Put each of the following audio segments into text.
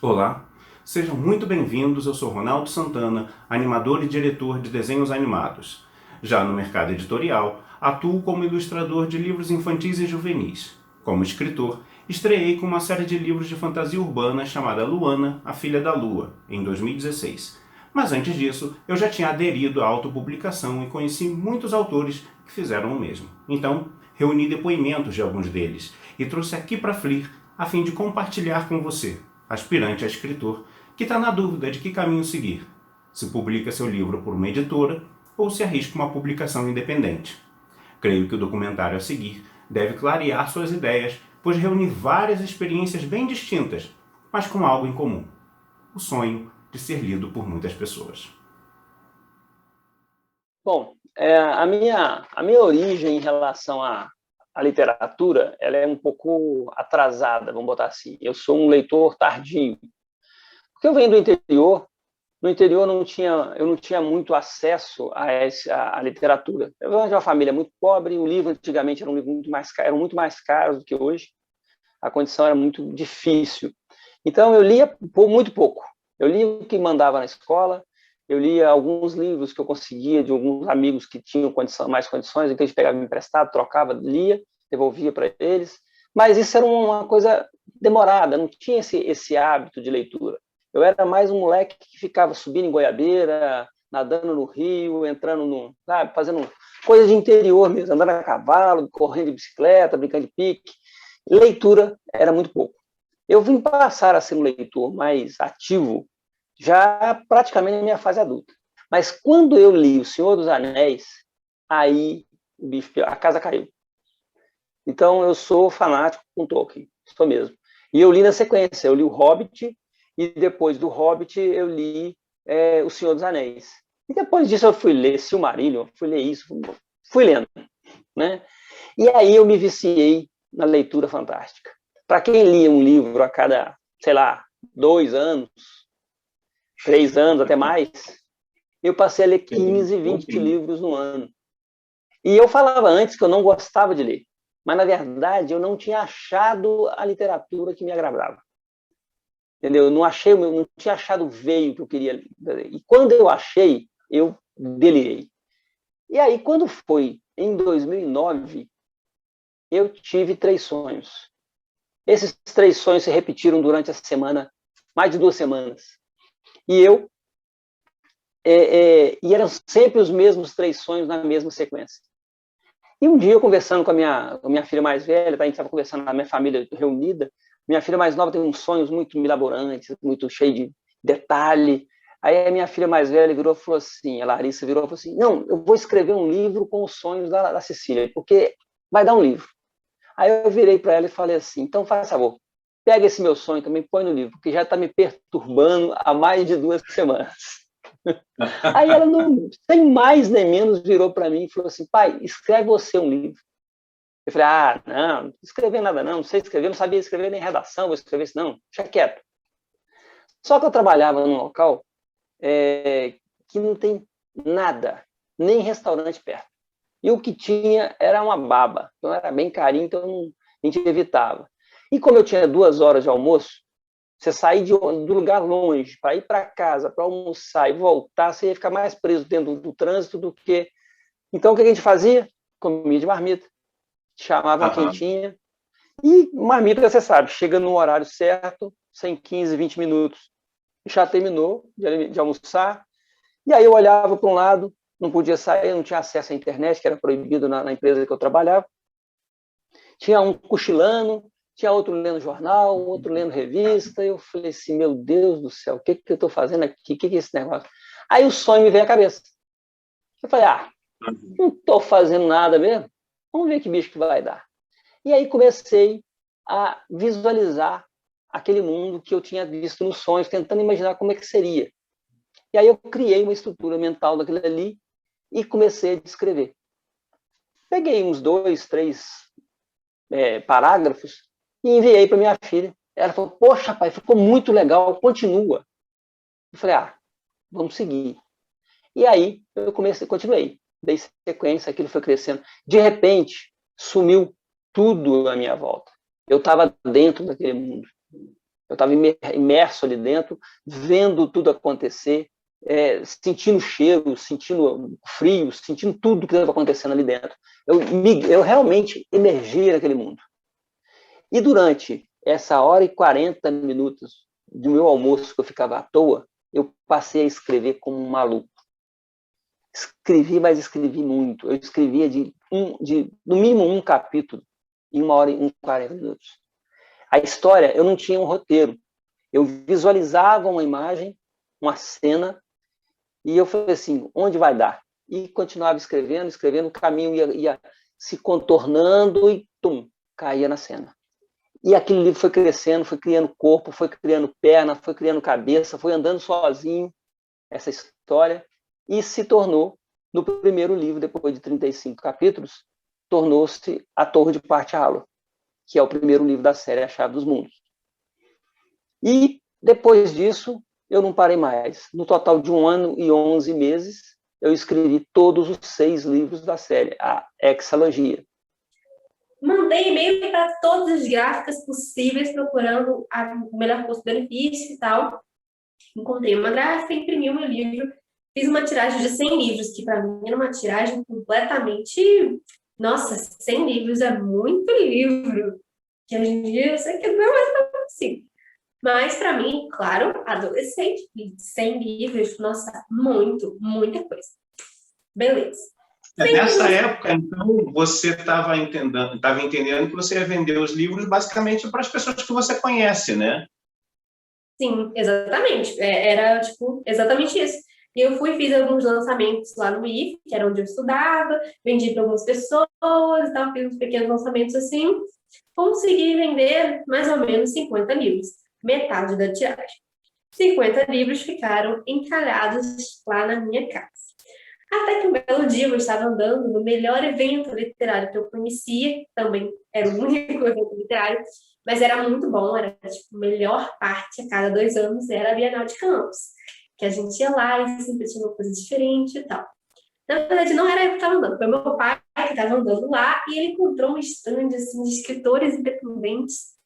Olá, sejam muito bem-vindos. Eu sou Ronaldo Santana, animador e diretor de desenhos animados. Já no mercado editorial, atuo como ilustrador de livros infantis e juvenis. Como escritor, estreiei com uma série de livros de fantasia urbana chamada Luana, a Filha da Lua, em 2016. Mas antes disso, eu já tinha aderido à autopublicação e conheci muitos autores que fizeram o mesmo. Então, reuni depoimentos de alguns deles e trouxe aqui para Flir a fim de compartilhar com você, aspirante a escritor, que está na dúvida de que caminho seguir: se publica seu livro por uma editora ou se arrisca uma publicação independente. Creio que o documentário a seguir deve clarear suas ideias, pois reúne várias experiências bem distintas, mas com algo em comum: o sonho de ser lido por muitas pessoas. Bom, a minha origem em relação à literatura, ela é um pouco atrasada, vamos botar assim. Eu sou um leitor tardio, porque eu venho do interior. No interior eu não tinha muito acesso à literatura. Eu venho de uma família muito pobre, o livro antigamente era um livro muito mais caro, eram muito mais caros do que hoje. A condição era muito difícil. Então eu lia por muito pouco. Eu lia o que mandava na escola, eu lia alguns livros que eu conseguia de alguns amigos que tinham mais condições, então a gente pegava emprestado, trocava, lia, devolvia para eles. Mas isso era uma coisa demorada, não tinha esse hábito de leitura. Eu era mais um moleque que ficava subindo em goiabeira, nadando no rio, entrando no, sabe, fazendo coisa de interior mesmo, andando a cavalo, correndo de bicicleta, brincando de pique. Leitura era muito pouco. Eu vim passar a ser um leitor mais ativo já praticamente na minha fase adulta. Mas quando eu li O Senhor dos Anéis, aí a casa caiu. Então eu sou fanático com Tolkien, sou mesmo. E eu li na sequência, eu li O Hobbit, e depois do Hobbit eu li O Senhor dos Anéis. E depois disso eu fui ler Silmarillion, fui ler isso, fui lendo, né? E aí eu me viciei na leitura fantástica. Para quem lia um livro a cada, sei lá, 2 anos, 3 anos, até mais, eu passei a ler 15, 20 livros no ano. E eu falava antes que eu não gostava de ler, mas na verdade eu não tinha achado a literatura que me agradava. Entendeu? Eu não tinha achado o veio que eu queria. E quando eu achei, eu delirei. E aí, quando foi em 2009, eu tive 3 sonhos. Esses 3 sonhos se repetiram durante a semana, mais de 2 semanas. E e eram sempre os mesmos 3 sonhos na mesma sequência. E um dia, eu conversando com a minha filha mais velha, a gente estava conversando na minha família reunida, minha filha mais nova tem uns sonhos muito milaborantes, muito cheio de detalhe. Aí a minha filha mais velha virou e falou assim, a Larissa virou e falou assim, não, eu vou escrever um livro com os sonhos da Cecília, porque vai dar um livro. Aí eu virei para ela e falei assim, então faz favor, pega esse meu sonho também, põe no livro, porque já está me perturbando há mais de 2 semanas. Aí ela, não, sem mais nem menos, virou para mim e falou assim, pai, escreve você um livro. Eu falei, não escrever nada não sei escrever, não sabia escrever nem redação, vou escrever isso não, deixa quieto. Só que eu trabalhava num local que não tem nada, nem restaurante perto. E o que tinha era uma baba, então era bem carinho, então a gente evitava. E como eu tinha 2 horas de almoço, você sair do lugar longe para ir para casa, para almoçar e voltar, você ia ficar mais preso dentro do trânsito do que... Então, o que a gente fazia? Comia de marmita, chamava uma quentinha, e marmita, você sabe, chega no horário certo, sem 15, 20 minutos, já terminou de almoçar, e aí eu olhava para um lado, não podia sair, não tinha acesso à internet, que era proibido na empresa que eu trabalhava, tinha um cochilando, tinha outro lendo jornal, outro lendo revista. Eu falei assim, meu Deus do céu, o que eu estou fazendo aqui? O que é esse negócio? Aí o sonho me veio à cabeça. Eu falei, não estou fazendo nada mesmo. Vamos ver que bicho que vai dar. E aí comecei a visualizar aquele mundo que eu tinha visto nos sonhos, tentando imaginar como é que seria. E aí eu criei uma estrutura mental daquilo ali e comecei a descrever. Peguei uns 2, 3 parágrafos e enviei para minha filha. Ela falou, poxa, pai, ficou muito legal, continua. Eu falei, vamos seguir. E aí eu continuei, dei sequência, aquilo foi crescendo. De repente, sumiu tudo à minha volta. Eu estava dentro daquele mundo. Eu estava imerso ali dentro, vendo tudo acontecer, sentindo cheiro, sentindo frio, sentindo tudo que estava acontecendo ali dentro. Eu realmente emergi naquele mundo. E durante essa hora e 40 minutos do meu almoço que eu ficava à toa, eu passei a escrever como um maluco. Escrevi, mas escrevi muito. Eu escrevia no mínimo um capítulo em 1 hora e 40 minutos. A história, eu não tinha um roteiro. Eu visualizava uma imagem, uma cena, e eu falei assim, onde vai dar? E continuava escrevendo, o caminho ia se contornando e, caía na cena. E aquele livro foi crescendo, foi criando corpo, foi criando perna, foi criando cabeça, foi andando sozinho, essa história, e se tornou, no primeiro livro, depois de 35 capítulos, tornou-se A Torre de Partialo, que é o primeiro livro da série A Chave dos Mundos. E, depois disso, eu não parei mais. No total de 1 ano e 11 meses, eu escrevi todos os 6 livros da série, a Hexalogia. Mandei e-mail para todas as gráficas possíveis, procurando o melhor custo-benefício e tal. Encontrei uma gráfica, imprimi o meu livro, fiz uma tiragem de 100 livros, que para mim era uma tiragem completamente... Nossa, 100 livros é muito livro. Que hoje em dia eu sei que não é tão assim. Mas para mim, claro, adolescente, 100 livros, nossa, muita coisa. Beleza. Nessa época, então, você estava entendendo que você ia vender os livros basicamente para as pessoas que você conhece, né? Sim, exatamente. Era, tipo, exatamente isso. E eu fiz alguns lançamentos lá no IF, que era onde eu estudava, vendi para algumas pessoas e tal, fiz uns pequenos lançamentos assim. Consegui vender mais ou menos 50 livros, metade da tiragem. 50 livros ficaram encalhados lá na minha casa. Até que um belo dia eu estava andando no melhor evento literário que eu conhecia, também era o único evento literário, mas era muito bom, era tipo a melhor parte a cada 2 anos, era a Bienal de Campos, que a gente ia lá e sempre tinha uma coisa diferente e tal. Na verdade, não era eu que estava andando, foi meu pai que estava andando lá e ele encontrou um stand assim, de escritores independentes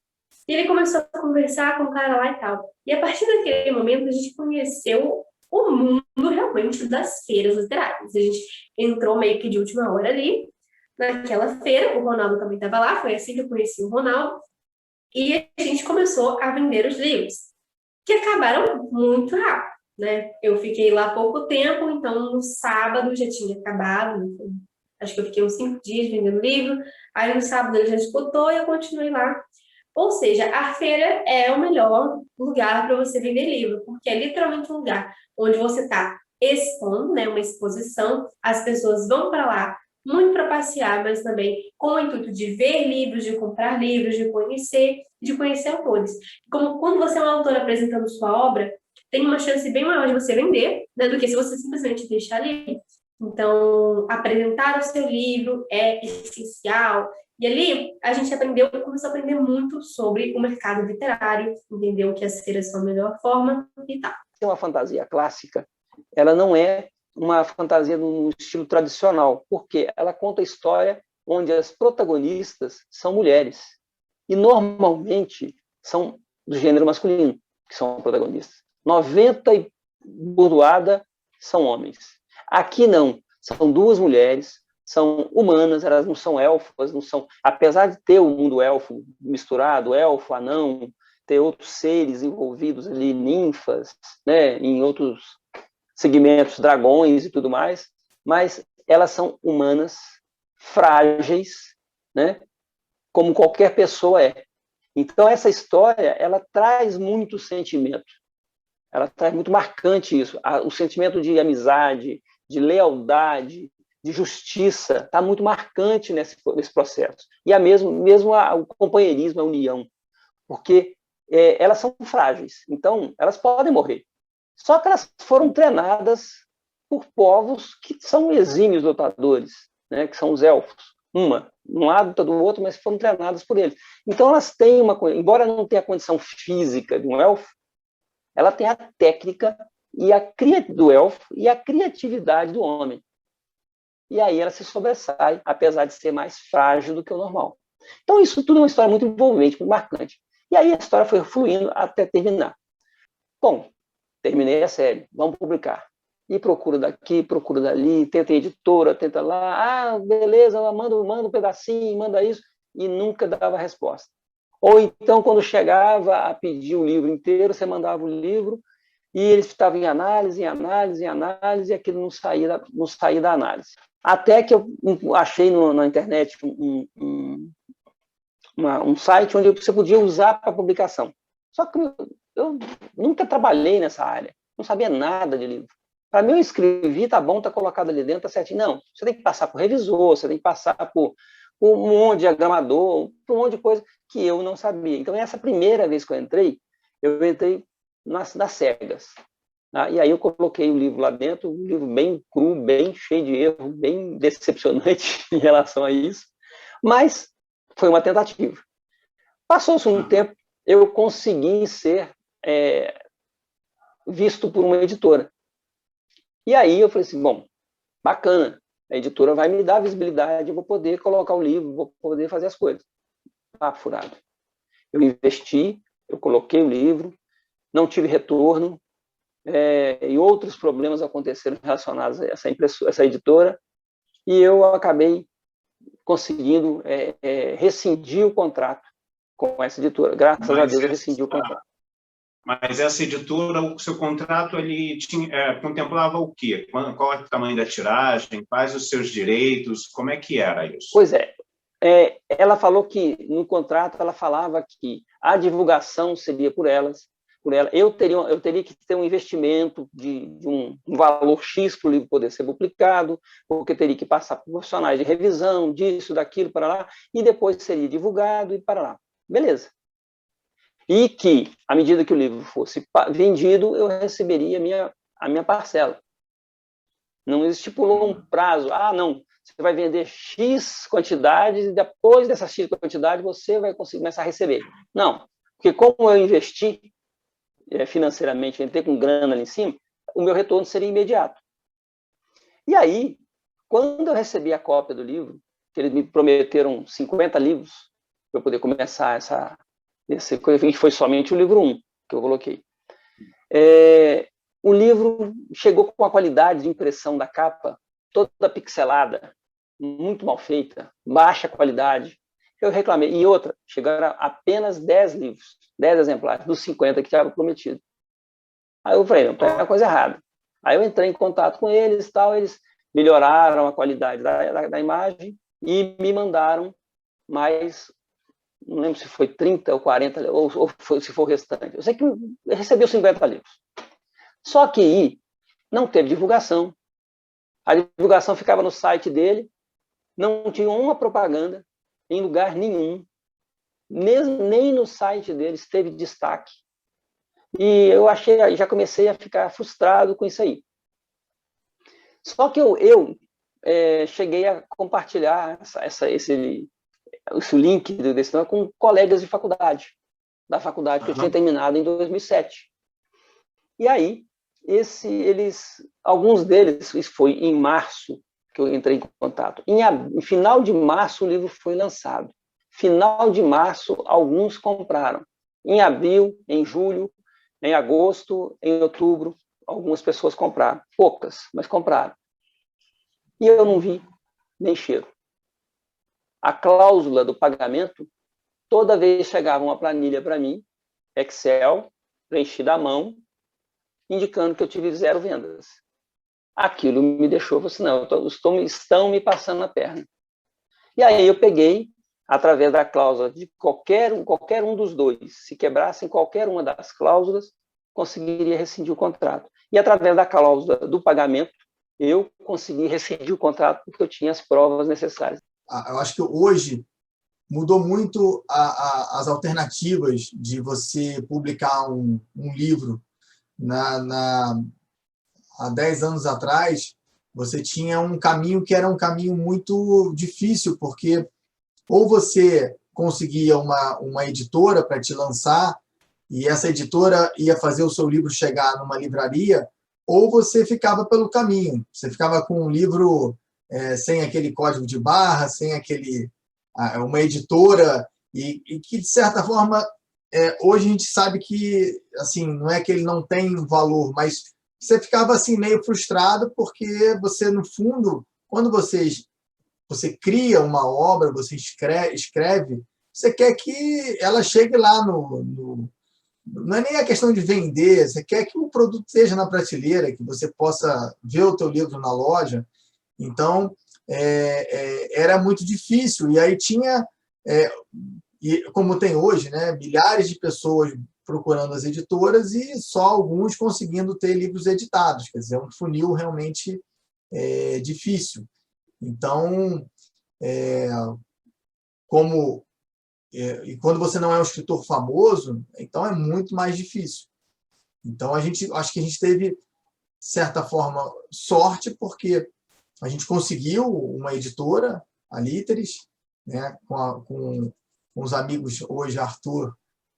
e ele começou a conversar com o cara lá e tal. E a partir daquele momento a gente conheceu o mundo realmente das feiras literárias. A gente entrou meio que de última hora ali, naquela feira, o Ronaldo também estava lá, foi assim que eu conheci o Ronaldo, e a gente começou a vender os livros, que acabaram muito rápido, né? Eu fiquei lá pouco tempo, então no sábado já tinha acabado, acho que eu fiquei uns 5 dias vendendo livro, aí no sábado ele já esgotou e eu continuei lá. Ou seja, a feira é o melhor lugar para você vender livro, porque é literalmente um lugar onde você está expondo, né, uma exposição, as pessoas vão para lá muito para passear, mas também com o intuito de ver livros, de comprar livros, de conhecer autores. Como quando você é um autor apresentando sua obra, tem uma chance bem maior de você vender, né, do que se você simplesmente deixar ali. Então, apresentar o seu livro é essencial. E ali, a gente começou a aprender muito sobre o mercado literário, entendeu que as feiras são a melhor forma e tal. Uma fantasia clássica, ela não é uma fantasia no estilo tradicional, porque ela conta a história onde as protagonistas são mulheres. E, normalmente, são do gênero masculino, que são protagonistas. 90 e burdoada são homens. Aqui não, são 2 mulheres, são humanas, elas não são elfas, não são, apesar de ter o mundo elfo misturado, elfo, anão, ter outros seres envolvidos ali, ninfas, né, em outros segmentos, dragões e tudo mais, mas elas são humanas, frágeis, né, como qualquer pessoa é. Então essa história, ela traz muito sentimento, ela traz muito marcante isso, o sentimento de amizade, de lealdade, de justiça, está muito marcante nesse processo. E mesmo o companheirismo, a união, porque elas são frágeis, então elas podem morrer. Só que elas foram treinadas por povos que são exímios lutadores, né, que são os elfos. Um lado, do outro, mas foram treinadas por eles. Então elas têm embora não tenha a condição física de um elfo, ela tem a técnica do elfo e a criatividade do homem. E aí ela se sobressai, apesar de ser mais frágil do que o normal. Então isso tudo é uma história muito envolvente, muito marcante. E aí a história foi fluindo até terminar. Bom, terminei a série, vamos publicar. E procura daqui, procura dali, tenta editora, tenta lá, beleza, manda um pedacinho, manda isso, e nunca dava resposta. Ou então, quando chegava a pedir o livro inteiro, você mandava o livro, e eles estavam em análise, e aquilo não saía da análise. Até que eu achei na internet um site onde você podia usar para publicação. Só que eu nunca trabalhei nessa área, não sabia nada de livro. Para mim, eu escrevi, tá bom, tá colocado ali dentro, tá certinho. Não, você tem que passar por revisor, você tem que passar por um monte de diagramador, por um monte de coisa que eu não sabia. Então, essa primeira vez que eu entrei nas cegas. Tá? E aí eu coloquei o livro lá dentro, um livro bem cru, bem cheio de erro, bem decepcionante em relação a isso. Mas foi uma tentativa. Passou-se um tempo, eu consegui ser visto por uma editora. E aí eu falei assim, bom, bacana, a editora vai me dar visibilidade, eu vou poder colocar o livro, vou poder fazer as coisas. Furado. Eu investi, eu coloquei o livro, não tive retorno, e outros problemas aconteceram relacionados a essa editora, e eu acabei conseguindo rescindir o contrato com essa editora. Graças a Deus eu rescindi o contrato. Mas essa editora, o seu contrato, ele contemplava o quê? Qual é o tamanho da tiragem? Quais os seus direitos? Como é que era isso? Pois ela falou que, no contrato, ela falava que a divulgação seria por ela. Eu teria que ter um investimento de um valor X para o livro poder ser publicado, porque teria que passar por profissionais de revisão, disso, daquilo, para lá, e depois seria divulgado e para lá. Beleza. E que, à medida que o livro fosse vendido, eu receberia a minha parcela. Não estipulou um prazo. Não, você vai vender X quantidades e depois dessa X quantidade você vai conseguir começar a receber. Não, porque como eu investi financeiramente, entrei com grana ali em cima, o meu retorno seria imediato. E aí, quando eu recebi a cópia do livro, que eles me prometeram 50 livros para eu poder começar esse foi somente o livro 1 que eu coloquei. O livro chegou com a qualidade de impressão da capa toda pixelada, muito mal feita, baixa qualidade. Eu reclamei. E outra, chegaram apenas 10 livros, 10 exemplares, dos 50 que estava prometido. Aí eu falei, não, tem uma coisa errada. Aí eu entrei em contato com eles, eles melhoraram a qualidade da imagem e me mandaram mais, não lembro se foi 30 ou 40, ou se for o restante. Eu sei que eu recebi os 50 livros. Só que não teve divulgação. A divulgação ficava no site dele, não tinha uma propaganda em lugar nenhum. Nem no site deles teve destaque. E eu já comecei a ficar frustrado com isso aí. Só que eu cheguei a compartilhar esse link desse com colegas de faculdade, da faculdade que eu tinha terminado em 2007. E aí, alguns deles, isso foi em março que eu entrei em contato. Em final de março, o livro foi lançado. Final de março, alguns compraram. Em abril, em julho, em agosto, em outubro, algumas pessoas compraram. Poucas, mas compraram. E eu não vi nem cheiro. A cláusula do pagamento, toda vez chegava uma planilha para mim, Excel, preenchida à mão, indicando que eu tive 0 vendas. Aquilo me deixou, assim, não, estão me passando a perna. E aí eu peguei, através da cláusula de qualquer um dos dois, se quebrassem qualquer uma das cláusulas, conseguiria rescindir o contrato. E através da cláusula do pagamento, eu consegui rescindir o contrato porque eu tinha as provas necessárias. Eu acho que hoje mudou muito as alternativas de você publicar um livro. Há 10 anos atrás, você tinha um caminho que era um caminho muito difícil, porque ou você conseguia uma editora para te lançar, e essa editora ia fazer o seu livro chegar numa livraria, ou você ficava pelo caminho. Você ficava com um livro sem aquele código de barra, sem uma editora, e que, de certa forma, hoje a gente sabe que, assim, não é que ele não tem valor, mas você ficava assim meio frustrado porque você, no fundo, quando você cria uma obra, você escreve, você quer que ela chegue lá não é nem a questão de vender, você quer que o produto esteja na prateleira, que você possa ver o teu livro na loja. Então, era muito difícil. E aí tinha, como tem hoje, né, milhares de pessoas procurando as editoras e só alguns conseguindo ter livros editados. Quer dizer, é um funil realmente difícil. Então, e quando você não é um escritor famoso, então é muito mais difícil. Então, acho que a gente teve, de certa forma, sorte, porque a gente conseguiu uma editora, a Literis, né, com os amigos hoje, Arthur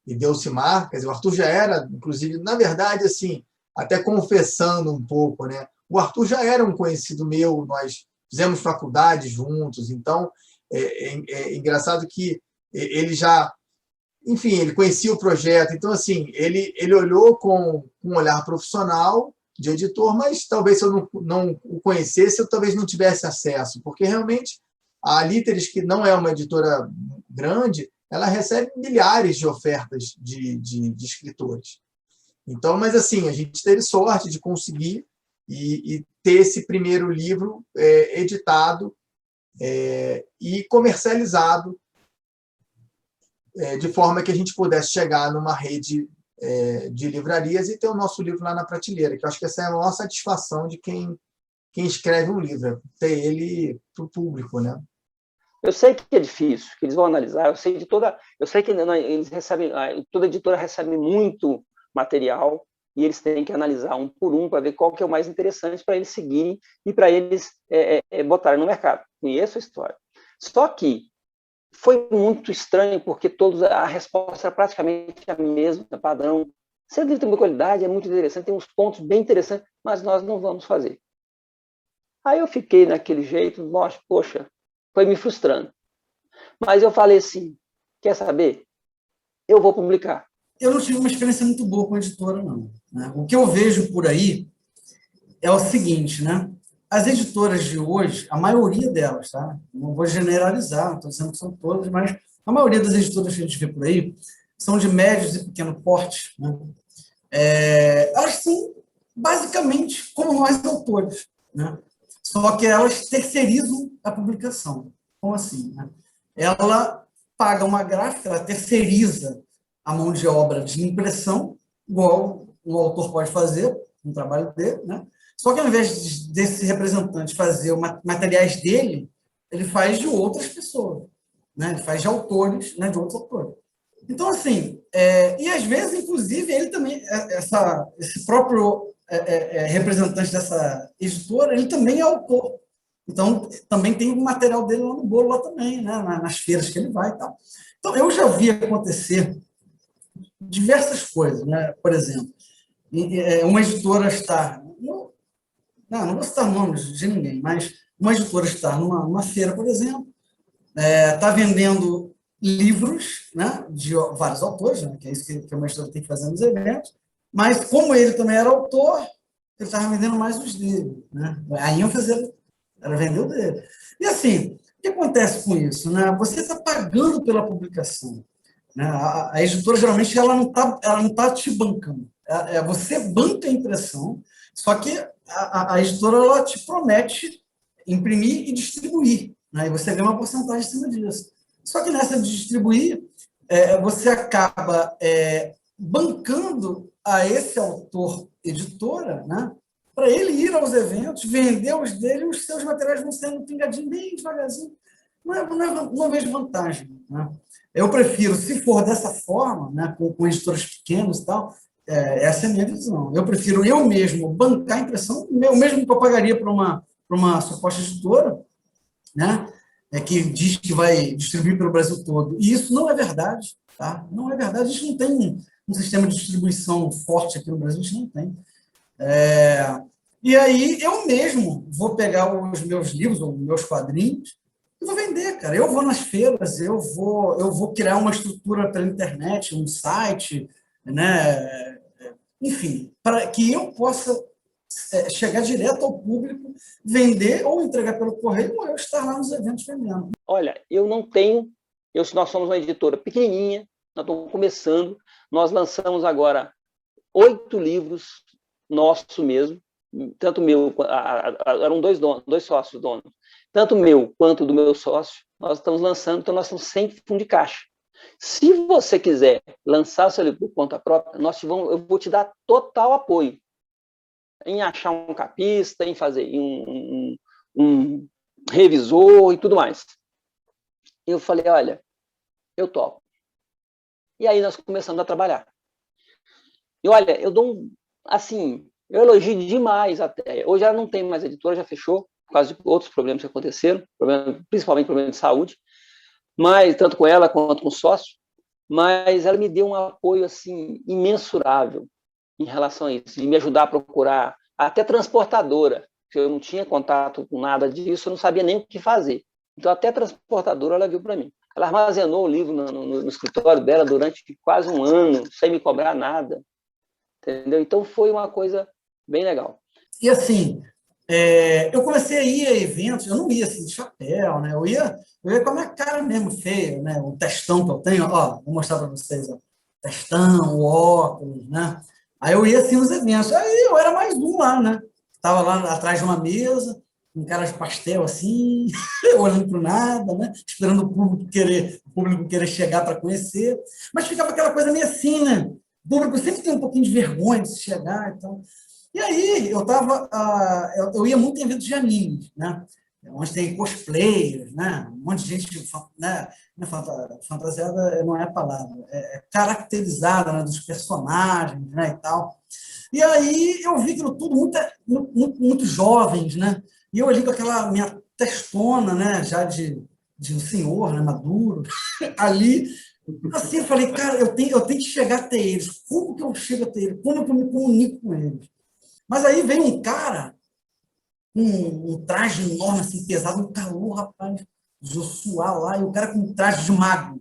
e Delcimar. Quer dizer, o Arthur já era, inclusive, na verdade, assim, até confessando um pouco, né, o Arthur já era um conhecido meu, nós fizemos faculdade juntos, então é engraçado que ele já, enfim, ele conhecia o projeto, então, assim, ele olhou com um olhar profissional de editor, mas talvez se eu não o conhecesse, eu talvez não tivesse acesso, porque realmente a Literis, que não é uma editora grande, ela recebe milhares de ofertas de escritores. Então, mas assim, a gente teve sorte de conseguir e ter esse primeiro livro editado e comercializado, de forma que a gente pudesse chegar numa rede de livrarias e ter o nosso livro lá na prateleira, que eu acho que essa é a maior satisfação de quem escreve um livro, ter ele para o público, né? Eu sei que é difícil, que eles vão analisar, eu sei que eles recebem, toda editora recebe muito material e eles têm que analisar um por um para ver qual que é o mais interessante para eles seguirem e para eles botarem no mercado. Conheço a história. Só que foi muito estranho, porque a resposta era praticamente a mesma, padrão. Seu livro tem uma qualidade, é muito interessante, tem uns pontos bem interessantes, mas nós não vamos fazer. Aí eu fiquei naquele jeito, nossa, poxa, foi me frustrando. Mas eu falei assim, quer saber? Eu vou publicar. Eu não tive uma experiência muito boa com a editora, não, né? O que eu vejo por aí é o seguinte, né? As editoras de hoje, a maioria delas, tá? Não vou generalizar, não estou dizendo que são todas, mas a maioria das editoras que a gente vê por aí são de médios e pequeno porte, né? Elas são basicamente como nós autores, né? Só que elas terceirizam a publicação. Como assim, né? Ela paga uma gráfica, ela terceiriza a mão de obra de impressão, igual um autor pode fazer, um trabalho dele, né? Só que ao invés desse representante fazer materiais dele, ele faz de outras pessoas, né? Ele faz de autores, né? De outros autores. Então, assim, e às vezes, inclusive, ele também, esse próprio representante dessa editora, ele também é autor. Então, também tem o material dele lá no bolo, lá também, né? Nas feiras que ele vai e tal. Então, eu já vi acontecer diversas coisas, né? Por exemplo, uma editora estar... Não vou citar nomes de ninguém, mas uma editora estar numa feira, por exemplo, está vendendo livros, né, de vários autores, né, que é isso que uma editora tem que fazer nos eventos, mas como ele também era autor, ele estava vendendo mais os dele, né? A ênfase era vender o dele. E assim, o que acontece com isso, né? Você está pagando pela publicação, né? A editora, geralmente, ela não tá te bancando. Você banca a impressão, só que a editora ela te promete imprimir e distribuir, né? E você ganha uma porcentagem em cima disso. Só que nessa de distribuir, você acaba bancando a esse autor editora, né? Para ele ir aos eventos, vender os dele, os seus materiais vão sendo pingadinhos bem devagarzinho. Não vejo vantagem, né? Eu prefiro, se for dessa forma, né, com editoras pequenas e tal, essa é a minha visão. Eu prefiro eu mesmo bancar a impressão, eu mesmo que eu pagaria para uma suposta editora, né, que diz que vai distribuir pelo Brasil todo. E isso não é verdade, tá? Não é verdade. A gente não tem um sistema de distribuição forte aqui no Brasil, a gente não tem. E aí eu mesmo vou pegar os meus livros, ou meus quadrinhos, eu vou vender, cara. Eu vou nas feiras, eu vou criar uma estrutura pela internet, um site, né? Enfim, para que eu possa chegar direto ao público, vender ou entregar pelo correio, ou eu estar lá nos eventos vendendo. Olha, eu não tenho, nós somos uma editora pequenininha, nós estamos começando, nós lançamos agora 8 livros, nosso mesmo, tanto meu, eram dois sócios donos, tanto meu quanto do meu sócio, nós estamos lançando, então nós estamos sem fundo de caixa. Se você quiser lançar o seu livro por conta própria, eu vou te dar total apoio em achar um capista, em fazer um revisor e tudo mais. Eu falei, olha, eu topo. E aí nós começamos a trabalhar. E olha, eu elogio demais até. Hoje ela não tem mais editora, já fechou, por causa de outros problemas que aconteceram, principalmente problemas de saúde, mas tanto com ela quanto com o sócio, mas ela me deu um apoio assim imensurável em relação a isso, de me ajudar a procurar até transportadora, porque eu não tinha contato com nada disso, eu não sabia nem o que fazer. Então até transportadora ela viu para mim. Ela armazenou o livro no escritório dela durante quase um ano, sem me cobrar nada, entendeu? Então foi uma coisa bem legal. E assim, eu comecei a ir a eventos, eu não ia assim de chapéu, né? Eu ia com a minha cara mesmo feia, né? O testão que eu tenho, ó, vou mostrar para vocês, ó. Testão, o óculos, né? Aí eu ia assim nos eventos, aí eu era mais um lá, né? Estava lá atrás de uma mesa, um cara de pastel assim, olhando para o nada, né? Esperando o público querer chegar para conhecer, mas ficava aquela coisa meio assim, né? O público sempre tem um pouquinho de vergonha de chegar, então. E aí, eu ia muito em eventos de animes, né? Onde tem cosplayers, né? Um monte de gente, né? Fantasiada não é a palavra, é caracterizada, né? Dos personagens, né? E tal. E aí eu vi aquilo tudo muito jovens, né? E eu ali com aquela minha testona, né? Já de um senhor, né? Maduro, ali. Assim, eu falei, cara, eu tenho que chegar até eles. Como que eu chego até eles? Como que eu me comunico com eles? Mas aí vem um cara com um traje enorme, assim, pesado, um calor, rapaz, de eu suar lá, e o cara com um traje de mago.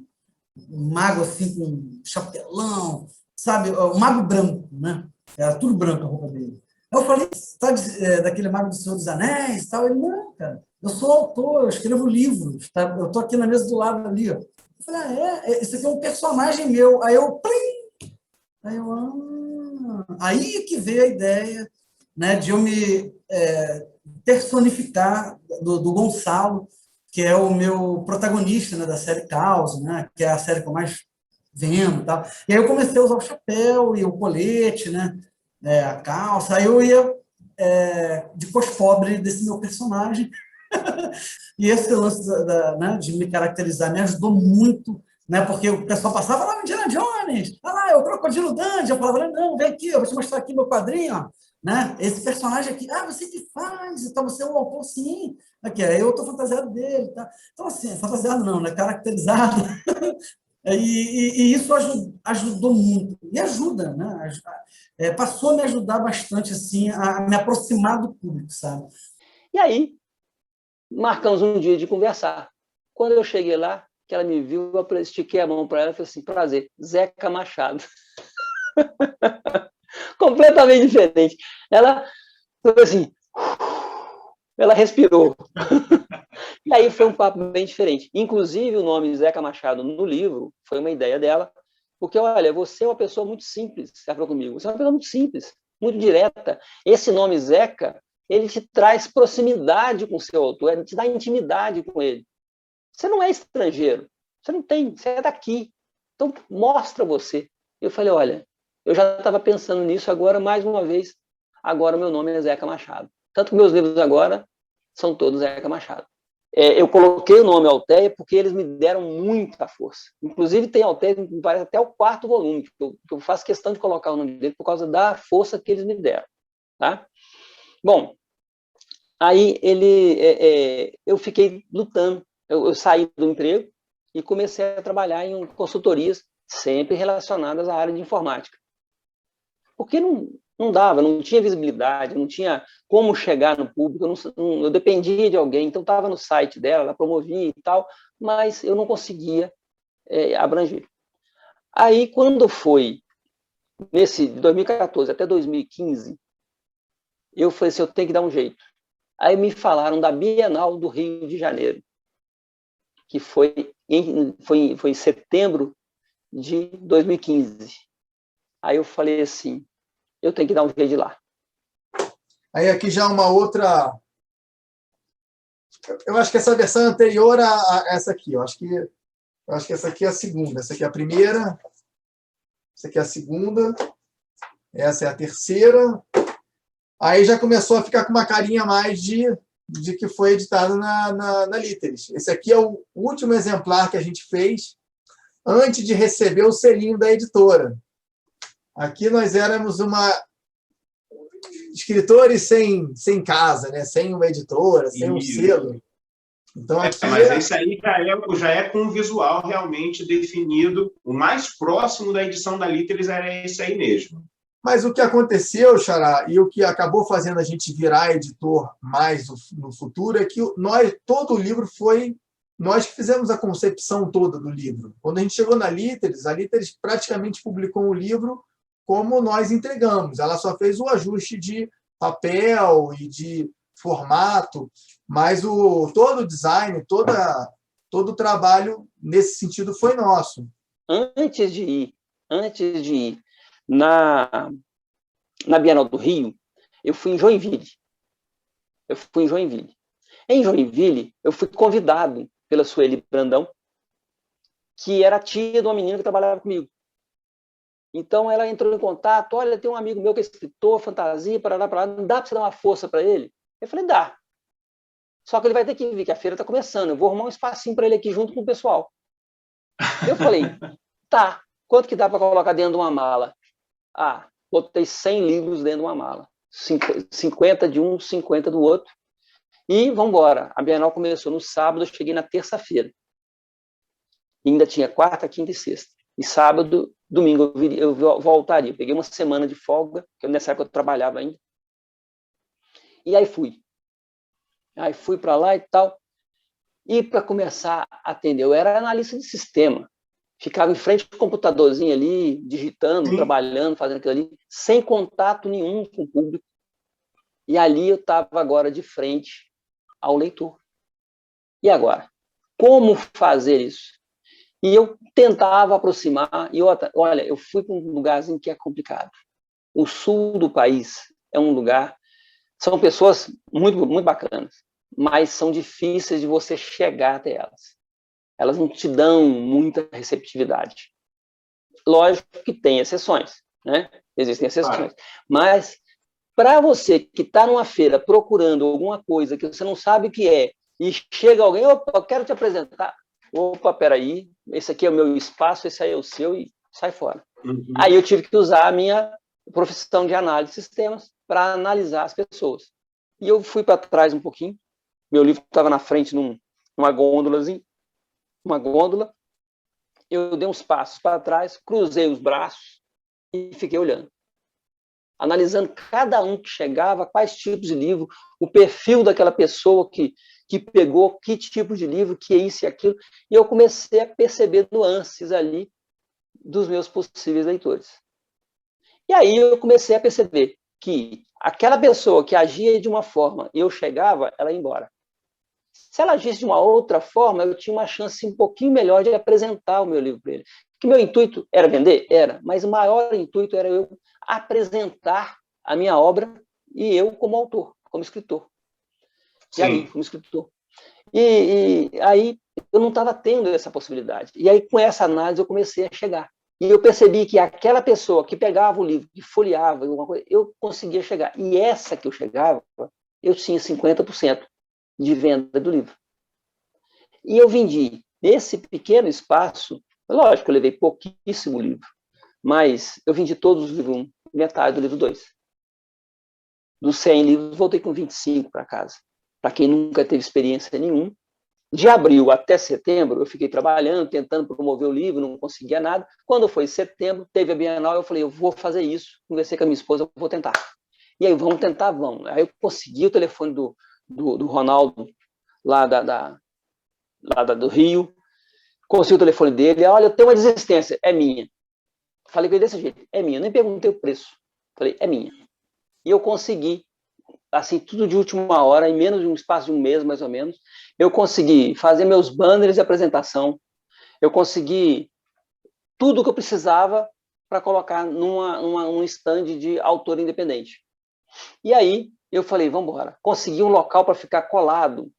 Um mago, assim, com um chapelão, sabe? Um mago branco, né? Era tudo branco a roupa dele. Eu falei, tá daquele mago do Senhor dos Anéis e tal? Ele, não, cara, eu sou autor, eu escrevo livros, tá? Eu estou aqui na mesa do lado ali, ó. Eu falei, isso aqui é um personagem meu. Aí eu, plim! Aí que veio a ideia, né, de eu me personificar do Gonçalo, que é o meu protagonista, né, da série Caos, né, que é a série que eu mais vendo. Tal. E aí eu comecei a usar o chapéu e o colete, né, a calça. Aí eu ia de cospobre desse meu personagem. E esse lance né, de me caracterizar me ajudou muito, né, porque o pessoal passava lá, Indiana Jones, olha lá, é o Crocodilo Dundee. Eu falava, não, vem aqui, eu vou te mostrar aqui meu quadrinho, ó, né, esse personagem aqui, você que faz, então você é um autor, sim, aqui, aí eu estou fantasiado dele, tá? Então, assim, fantasiado não, né, caracterizado, e isso ajudou muito, e ajuda, né, passou a me ajudar bastante, assim, a me aproximar do público, sabe? E aí, marcamos um dia de conversar. Quando eu cheguei lá, que ela me viu, eu estiquei a mão para ela e falei assim, prazer, Zeca Machado. Completamente diferente. Ela foi assim, ela respirou. E aí foi um papo bem diferente. Inclusive, o nome Zeca Machado no livro foi uma ideia dela, porque, olha, você é uma pessoa muito simples, ela falou comigo, você é uma pessoa muito simples, muito direta. Esse nome Zeca, ele te traz proximidade com o seu autor, ele te dá intimidade com ele. Você não é estrangeiro, você não tem, você é daqui. Então, mostra você. Eu falei, olha, eu já estava pensando nisso agora, mais uma vez, agora o meu nome é Zeca Machado. Tanto que meus livros agora são todos Zeca Machado. Eu coloquei o nome Alteia porque eles me deram muita força. Inclusive, tem Alteia, me parece até o 4º volume, que eu faço questão de colocar o nome dele por causa da força que eles me deram. Tá? Bom, aí eu fiquei lutando. Eu saí do emprego e comecei a trabalhar em consultorias sempre relacionadas à área de informática. Porque Não dava, não tinha visibilidade, não tinha como chegar no público, eu dependia de alguém, então estava no site dela, ela promovia e tal, mas eu não conseguia abranger. Aí, quando foi nesse de 2014 até 2015, eu falei assim, eu tenho que dar um jeito. Aí me falaram da Bienal do Rio de Janeiro, que foi em setembro de 2015. Aí eu falei assim, eu tenho que dar um jeito de lá. Aí aqui já uma outra... Eu acho que essa versão é anterior a essa aqui. Eu acho que essa aqui é a segunda. Essa aqui é a primeira. Essa aqui é a segunda. Essa é a terceira. Aí já começou a ficar com uma carinha mais de que foi editado na Literis. Esse aqui é o último exemplar que a gente fez antes de receber o selinho da editora. Aqui nós éramos escritores sem casa, né? Sem uma editora, sem um selo. Então, aqui mas esse aí já é com um visual realmente definido. O mais próximo da edição da Literis era esse aí mesmo. Mas o que aconteceu, Xará, e o que acabou fazendo a gente virar editor mais no futuro é que todo o livro foi nós que fizemos a concepção toda do livro. Quando a gente chegou na Literis, a Literis praticamente publicou o livro como nós entregamos. Ela só fez o ajuste de papel e de formato, mas todo o design, todo o trabalho nesse sentido foi nosso. Antes de ir na Bienal do Rio, eu fui em Joinville. Em Joinville, eu fui convidado pela Sueli Brandão, que era tia de uma menina que trabalhava comigo. Então, ela entrou em contato, olha, tem um amigo meu que é escritor, fantasia, parará, não dá para você dar uma força para ele? Eu falei, dá. Só que ele vai ter que vir, que a feira está começando, eu vou arrumar um espacinho para ele aqui junto com o pessoal. Eu falei, tá, quanto que dá para colocar dentro de uma mala? Botei 100 livros dentro de uma mala. 50 de um, 50 do outro. E vamos embora. A Bienal começou no sábado, eu cheguei na terça-feira. Ainda tinha quarta, quinta e sexta. E sábado, domingo, eu voltaria. Eu peguei uma semana de folga, porque nessa época eu trabalhava ainda. E aí fui. Aí fui para lá e tal. E para começar a atender, eu era analista de sistema. Ficava em frente ao computadorzinho ali, digitando, trabalhando, fazendo aquilo ali, sem contato nenhum com o público. E ali eu estava agora de frente ao leitor. E agora? Como fazer isso? E eu tentava aproximar, e olha, eu fui para um lugarzinho que é complicado. O sul do país é um lugar, são pessoas muito, muito bacanas, mas são difíceis de você chegar até elas. Elas não te dão muita receptividade. Lógico que tem exceções, né? Existem exceções. Mas, para você que está numa feira procurando alguma coisa que você não sabe o que é, e chega alguém, opa, eu quero te apresentar. Opa, peraí, esse aqui é o meu espaço, esse aí é o seu, e sai fora. Uhum. Aí eu tive que usar a minha profissão de análise de sistemas para analisar as pessoas. E eu fui para trás um pouquinho, meu livro estava na frente numa gôndolazinha, eu dei uns passos para trás, cruzei os braços e fiquei olhando. Analisando cada um que chegava, quais tipos de livro, o perfil daquela pessoa que pegou, que tipo de livro, que é isso e aquilo. E eu comecei a perceber nuances ali dos meus possíveis leitores. E aí eu comecei a perceber que aquela pessoa que agia de uma forma e eu chegava, ela ia embora. Se ela agisse de uma outra forma, eu tinha uma chance um pouquinho melhor de apresentar o meu livro para ele. Que meu intuito era vender? Era, mas o maior intuito era eu apresentar a minha obra e eu como autor, como escritor. E ali, como escritor. E aí eu não estava tendo essa possibilidade. E aí, com essa análise, eu comecei a chegar. E eu percebi que aquela pessoa que pegava o livro, que folheava, alguma coisa, eu conseguia chegar. E essa que eu chegava, eu tinha 50% de venda do livro. E eu vendi nesse pequeno espaço, lógico, eu levei pouquíssimo livro, mas eu vendi todos os livros 1, metade do livro 2. Dos 100 livros, voltei com 25 para casa. Para quem nunca teve experiência nenhuma, De abril até setembro, eu fiquei trabalhando, tentando promover o livro, não conseguia nada. Quando foi setembro, teve a Bienal, eu falei, eu vou fazer isso. Conversei com a minha esposa, eu vou tentar. E aí, vamos tentar, vamos. Aí eu consegui o telefone do Ronaldo, lá do Rio, consegui o telefone dele, olha, eu tenho uma desistência, é minha. Falei com ele desse jeito, é minha. Eu nem perguntei o preço. Falei, é minha. E eu consegui, assim, tudo de última hora, em menos de um espaço de um mês, mais ou menos, eu consegui fazer meus banners de apresentação, eu consegui tudo que eu precisava para colocar num stand de autor independente. E aí, eu falei, vamos embora. Consegui um local para ficar colado,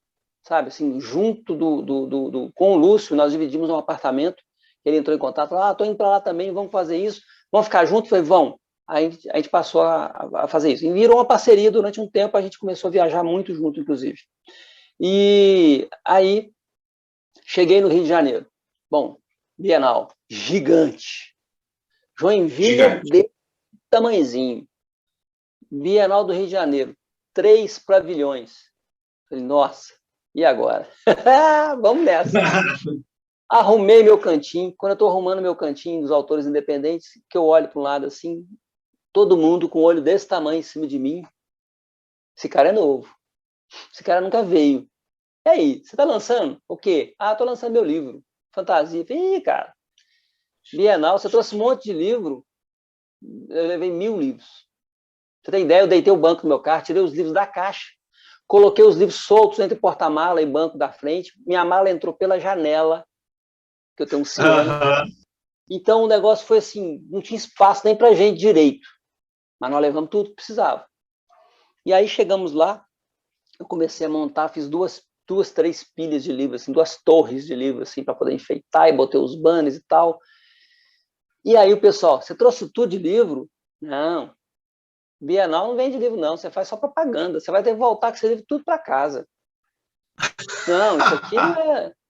sabe, assim, junto com o Lúcio, nós dividimos um apartamento, ele entrou em contato, falou, estou indo para lá também, vamos fazer isso, vamos ficar juntos? Falei, vamos. Aí a gente passou a fazer isso. E virou uma parceria durante um tempo, a gente começou a viajar muito junto, inclusive. E aí, cheguei no Rio de Janeiro. Bom, Bienal, gigante. Joinville de tamanhozinho. Bienal do Rio de Janeiro, 3 pavilhões. Falei, nossa, e agora? Vamos nessa. Arrumei meu cantinho. Quando eu estou arrumando meu cantinho dos autores independentes, que eu olho para um lado assim, todo mundo com o olho desse tamanho em cima de mim. Esse cara é novo. Esse cara nunca veio. E aí, você está lançando? O quê? Estou lançando meu livro. Fantasia. Falei, cara, Bienal, você trouxe um monte de livro. Eu levei 1000 livros. Você tem ideia? Eu deitei o banco do meu carro, tirei os livros da caixa, coloquei os livros soltos entre porta-mala e banco da frente. Minha mala entrou pela janela, que eu tenho um ciano. Então o negócio foi assim, não tinha espaço nem pra gente direito. Mas nós levamos tudo que precisava. E aí chegamos lá, eu comecei a montar, fiz duas, 3 pilhas de livros, assim, 2 torres de livros, assim, para poder enfeitar, e botei os banners e tal. E aí o pessoal, você trouxe tudo de livro? Não. Bienal não vende livro, não. Você faz só propaganda. Você vai ter que voltar com esse livro tudo para casa. Não, isso aqui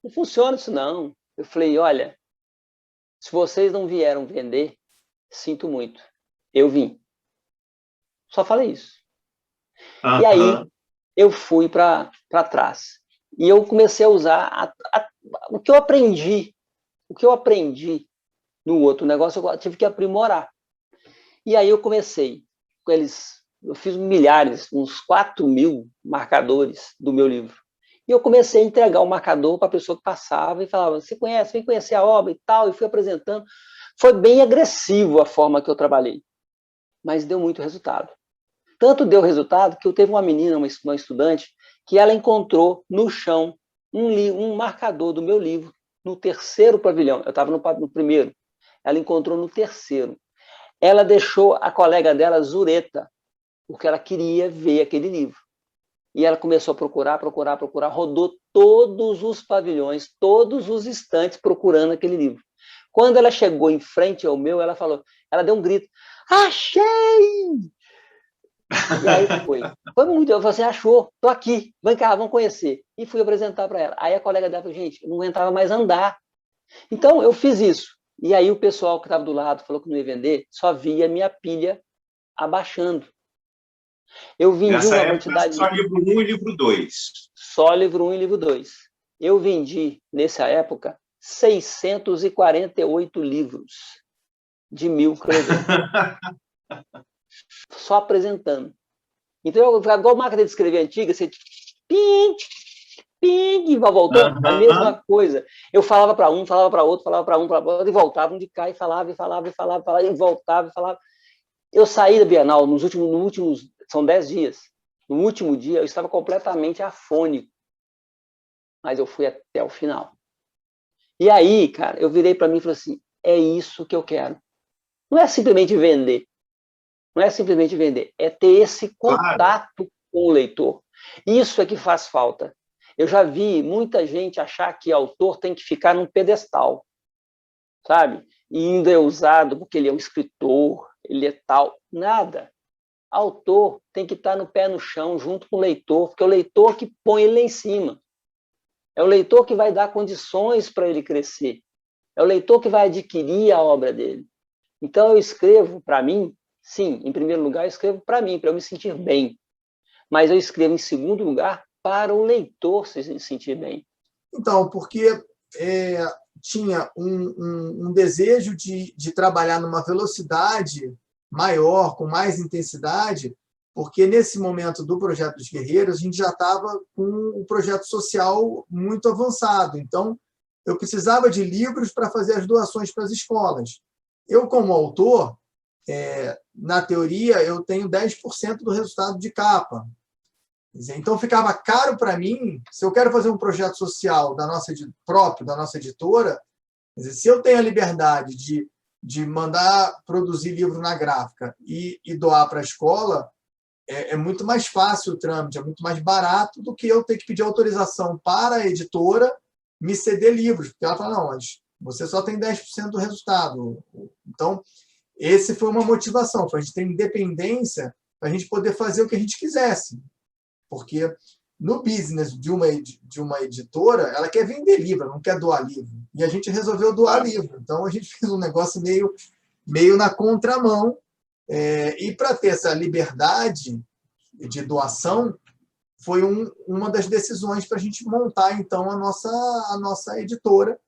não funciona isso, não. Eu falei, olha, se vocês não vieram vender, sinto muito. Eu vim. Só falei isso. E aí, eu fui para trás. E eu comecei a usar o que eu aprendi. O que eu aprendi no outro negócio, eu tive que aprimorar. E aí eu comecei com eles, eu fiz milhares, uns 4.000 marcadores do meu livro. E eu comecei a entregar o marcador para a pessoa que passava e falava, você conhece, vem conhecer a obra e tal, e fui apresentando. Foi bem agressivo a forma que eu trabalhei, mas deu muito resultado. Tanto deu resultado que eu teve uma menina, uma estudante, que ela encontrou no chão um marcador do meu livro, no 3º pavilhão. Eu estava no primeiro. Ela encontrou no 3º. Ela deixou a colega dela zureta, porque ela queria ver aquele livro. E ela começou a procurar, rodou todos os pavilhões, todos os estantes procurando aquele livro. Quando ela chegou em frente ao meu, ela deu um grito, achei! E aí foi muito, eu falei assim, achou, tô aqui, vem cá, vamos conhecer. E fui apresentar para ela. Aí a colega dela falou, gente, eu não aguentava mais andar. Então eu fiz isso. E aí o pessoal que estava do lado falou que não ia vender, só via minha pilha abaixando. Eu vendi nessa uma época, quantidade... Só livro 1 e livro 2. Só livro 1 e livro 2. Eu vendi, nessa época, 648 livros de 1000 cruzeiros. Só apresentando. Então, igual máquina de escrever antiga, você ping, ping, voltou, a mesma coisa. Eu falava para um, falava para outro, falava para um, para outro, e voltava um de cá, e falava, e voltava, e falava. Eu saí da Bienal nos últimos, são 10 dias. No último dia, eu estava completamente afônico. Mas eu fui até o final. E aí, cara, eu virei para mim e falei assim, é isso que eu quero. Não é simplesmente vender. Não é simplesmente vender. É ter esse contato com o leitor. Isso é que faz falta. Eu já vi muita gente achar que autor tem que ficar num pedestal, sabe? E ainda é usado porque ele é um escritor, ele é tal. Nada. Autor tem que estar no pé no chão, junto com o leitor, porque é o leitor que põe ele lá em cima. É o leitor que vai dar condições para ele crescer. É o leitor que vai adquirir a obra dele. Então, eu escrevo para mim, sim, em primeiro lugar, eu escrevo para mim, para eu me sentir bem. Mas eu escrevo, em segundo lugar, para o leitor se sentir bem. Então, porque tinha um desejo de trabalhar numa velocidade maior, com mais intensidade, porque nesse momento do Projeto dos Guerreiros, a gente já estava com um projeto social muito avançado. Então, eu precisava de livros para fazer as doações para as escolas. Eu, como autor, na teoria, eu tenho 10% do resultado de capa. Então, ficava caro para mim, se eu quero fazer um projeto social próprio da nossa editora, se eu tenho a liberdade de mandar produzir livro na gráfica e doar para a escola, é muito mais fácil o trâmite, é muito mais barato do que eu ter que pedir autorização para a editora me ceder livros, porque ela fala, não, mas você só tem 10% do resultado. Então, esse foi uma motivação, foi a gente ter independência para a gente poder fazer o que a gente quisesse. Porque no business de uma editora, ela quer vender livro, ela não quer doar livro. E a gente resolveu doar livro. Então, a gente fez um negócio meio na contramão. E para ter essa liberdade de doação, foi uma das decisões para a gente montar, então, a nossa editora,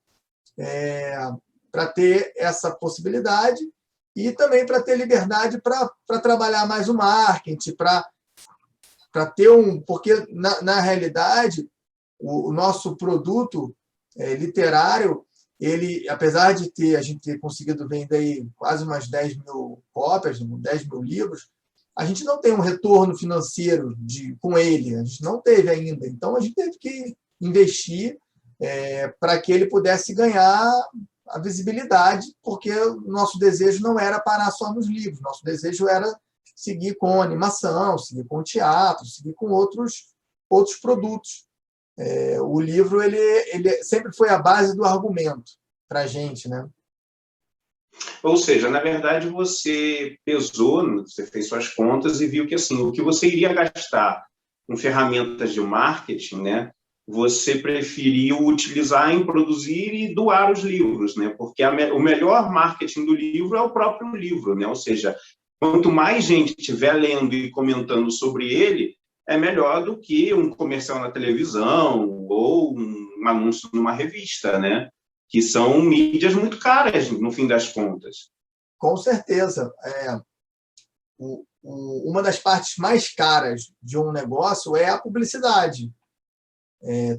para ter essa possibilidade e também para ter liberdade para trabalhar mais o marketing, para ter porque, na realidade, o nosso produto literário, ele, apesar de a gente ter conseguido vender aí quase umas 10 mil cópias, 10 mil livros, a gente não tem um retorno financeiro com ele, a gente não teve ainda. Então, a gente teve que investir para que ele pudesse ganhar a visibilidade, porque o nosso desejo não era parar só nos livros, nosso desejo era seguir com animação, seguir com teatro, seguir com outros produtos. O livro ele sempre foi a base do argumento para a gente, né? Ou seja, na verdade, você pesou, você fez suas contas e viu que assim, o que você iria gastar com ferramentas de marketing, né, você preferiu utilizar em produzir e doar os livros, né? Porque o melhor marketing do livro é o próprio livro, né? Ou seja, quanto mais gente estiver lendo e comentando sobre ele, é melhor do que um comercial na televisão ou um anúncio numa revista, né? Que são mídias muito caras, no fim das contas. Com certeza. Uma das partes mais caras de um negócio é a publicidade.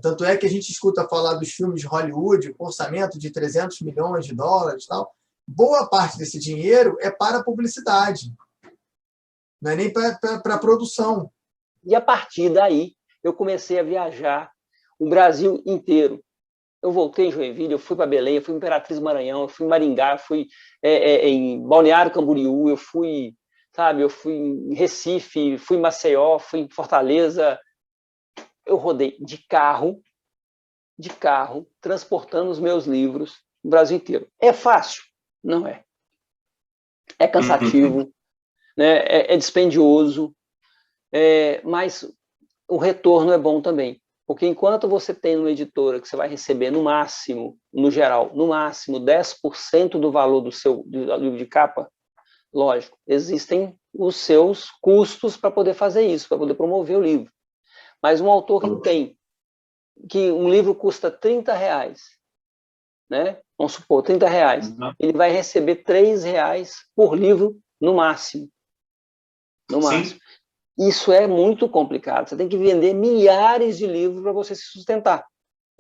Tanto é que a gente escuta falar dos filmes de Hollywood, com orçamento de 300 milhões de dólares e tal. Boa parte desse dinheiro é para a publicidade. Não é nem para a produção. E a partir daí, eu comecei a viajar o Brasil inteiro. Eu voltei em Joinville, eu fui para Belém, eu fui em Imperatriz Maranhão, eu fui em Maringá, eu fui em Balneário Camboriú, eu fui em Recife, fui em Maceió, fui em Fortaleza. Eu rodei de carro, transportando os meus livros no Brasil inteiro. É fácil? Não é. É cansativo, né? É dispendioso, mas o retorno é bom também. Porque enquanto você tem uma editora que você vai receber no máximo, no geral, no máximo 10% do valor do seu livro de capa, lógico, existem os seus custos para poder fazer isso, para poder promover o livro. Mas um autor que um livro custa R$30, né? Vamos supor, R$30, ele vai receber R$3 por livro no máximo. No máximo. Sim. Isso é muito complicado. Você tem que vender milhares de livros para você se sustentar.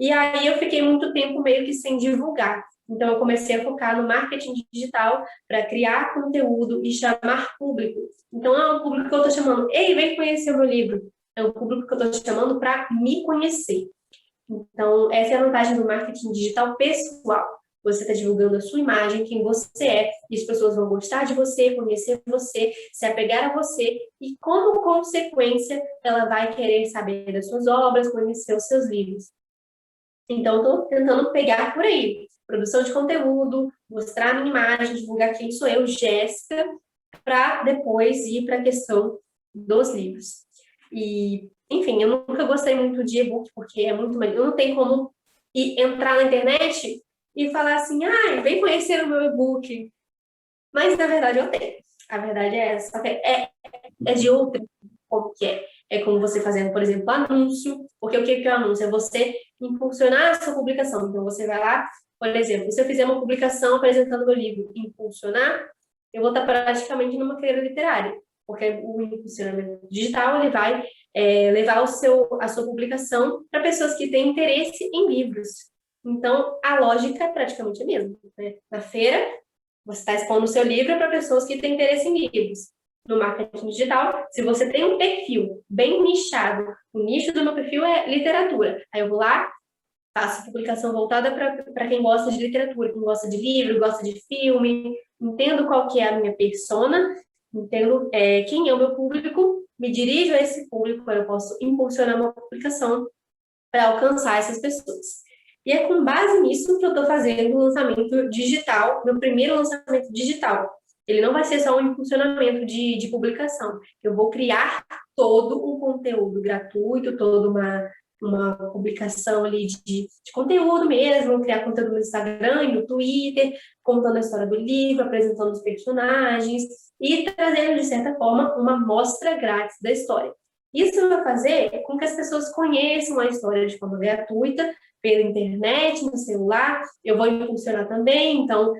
E aí eu fiquei muito tempo meio que sem divulgar. Então eu comecei a focar no marketing digital para criar conteúdo e chamar público. Então é um público que eu estou chamando, ei, vem conhecer o meu livro. É um público que eu estou chamando para me conhecer. Então essa é a vantagem do marketing digital pessoal. Você está divulgando a sua imagem, quem você é, e as pessoas vão gostar de você, conhecer você, se apegar a você, e como consequência, ela vai querer saber das suas obras, conhecer os seus livros. Então, estou tentando pegar por aí. Produção de conteúdo, mostrar a minha imagem, divulgar quem sou eu, Jéssica, para depois ir para a questão dos livros. E, enfim, eu nunca gostei muito de e-book, porque é muito... Eu não tenho como entrar na internet e falar assim, vem conhecer o meu e-book. Mas, na verdade, eu tenho. A verdade é essa. É de outra, como que é. é como você fazendo, por exemplo, anúncio, porque o que é o anúncio? É você impulsionar a sua publicação. Então, você vai lá, por exemplo, se eu fizer uma publicação apresentando meu livro, impulsionar, eu vou estar praticamente numa feira literária, porque o impulsionamento digital, ele vai levar a sua publicação para pessoas que têm interesse em livros. Então, a lógica é praticamente a mesma, né? Na feira, você está expondo o seu livro para pessoas que têm interesse em livros. No marketing digital, se você tem um perfil bem nichado, o nicho do meu perfil é literatura. Aí eu vou lá, faço publicação voltada para quem gosta de literatura, quem gosta de livro, gosta de filme, entendo qual que é a minha persona, entendo quem é o meu público, me dirijo a esse público, eu posso impulsionar uma publicação para alcançar essas pessoas. E é com base nisso que eu estou fazendo o lançamento digital, meu primeiro lançamento digital. Ele não vai ser só um impulsionamento de publicação. Eu vou criar todo um conteúdo gratuito, toda uma publicação ali de conteúdo mesmo, criar conteúdo no Instagram e no Twitter, contando a história do livro, apresentando os personagens e trazendo, de certa forma, uma amostra grátis da história. Isso vai fazer com que as pessoas conheçam a história de forma gratuita, pela internet, no celular. Eu vou impulsionar também, então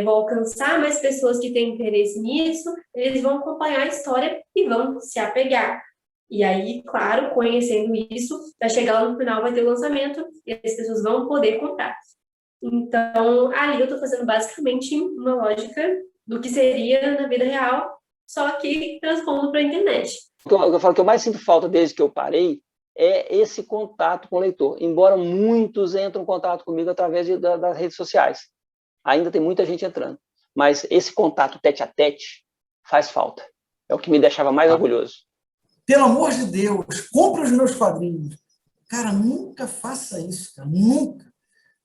vou alcançar mais pessoas que têm interesse nisso, eles vão acompanhar a história e vão se apegar. E aí, claro, conhecendo isso, vai chegar lá no final, vai ter o lançamento e as pessoas vão poder comprar. Então, ali eu estou fazendo basicamente uma lógica do que seria na vida real, só que transpondo para a internet. Eu falo que eu mais sinto falta desde que eu parei é esse contato com o leitor. Embora muitos entram em contato comigo através das redes sociais. Ainda tem muita gente entrando. Mas esse contato tete-a-tete faz falta. É o que me deixava mais orgulhoso. Pelo amor de Deus, compre os meus quadrinhos. Cara, nunca faça isso, cara. Nunca.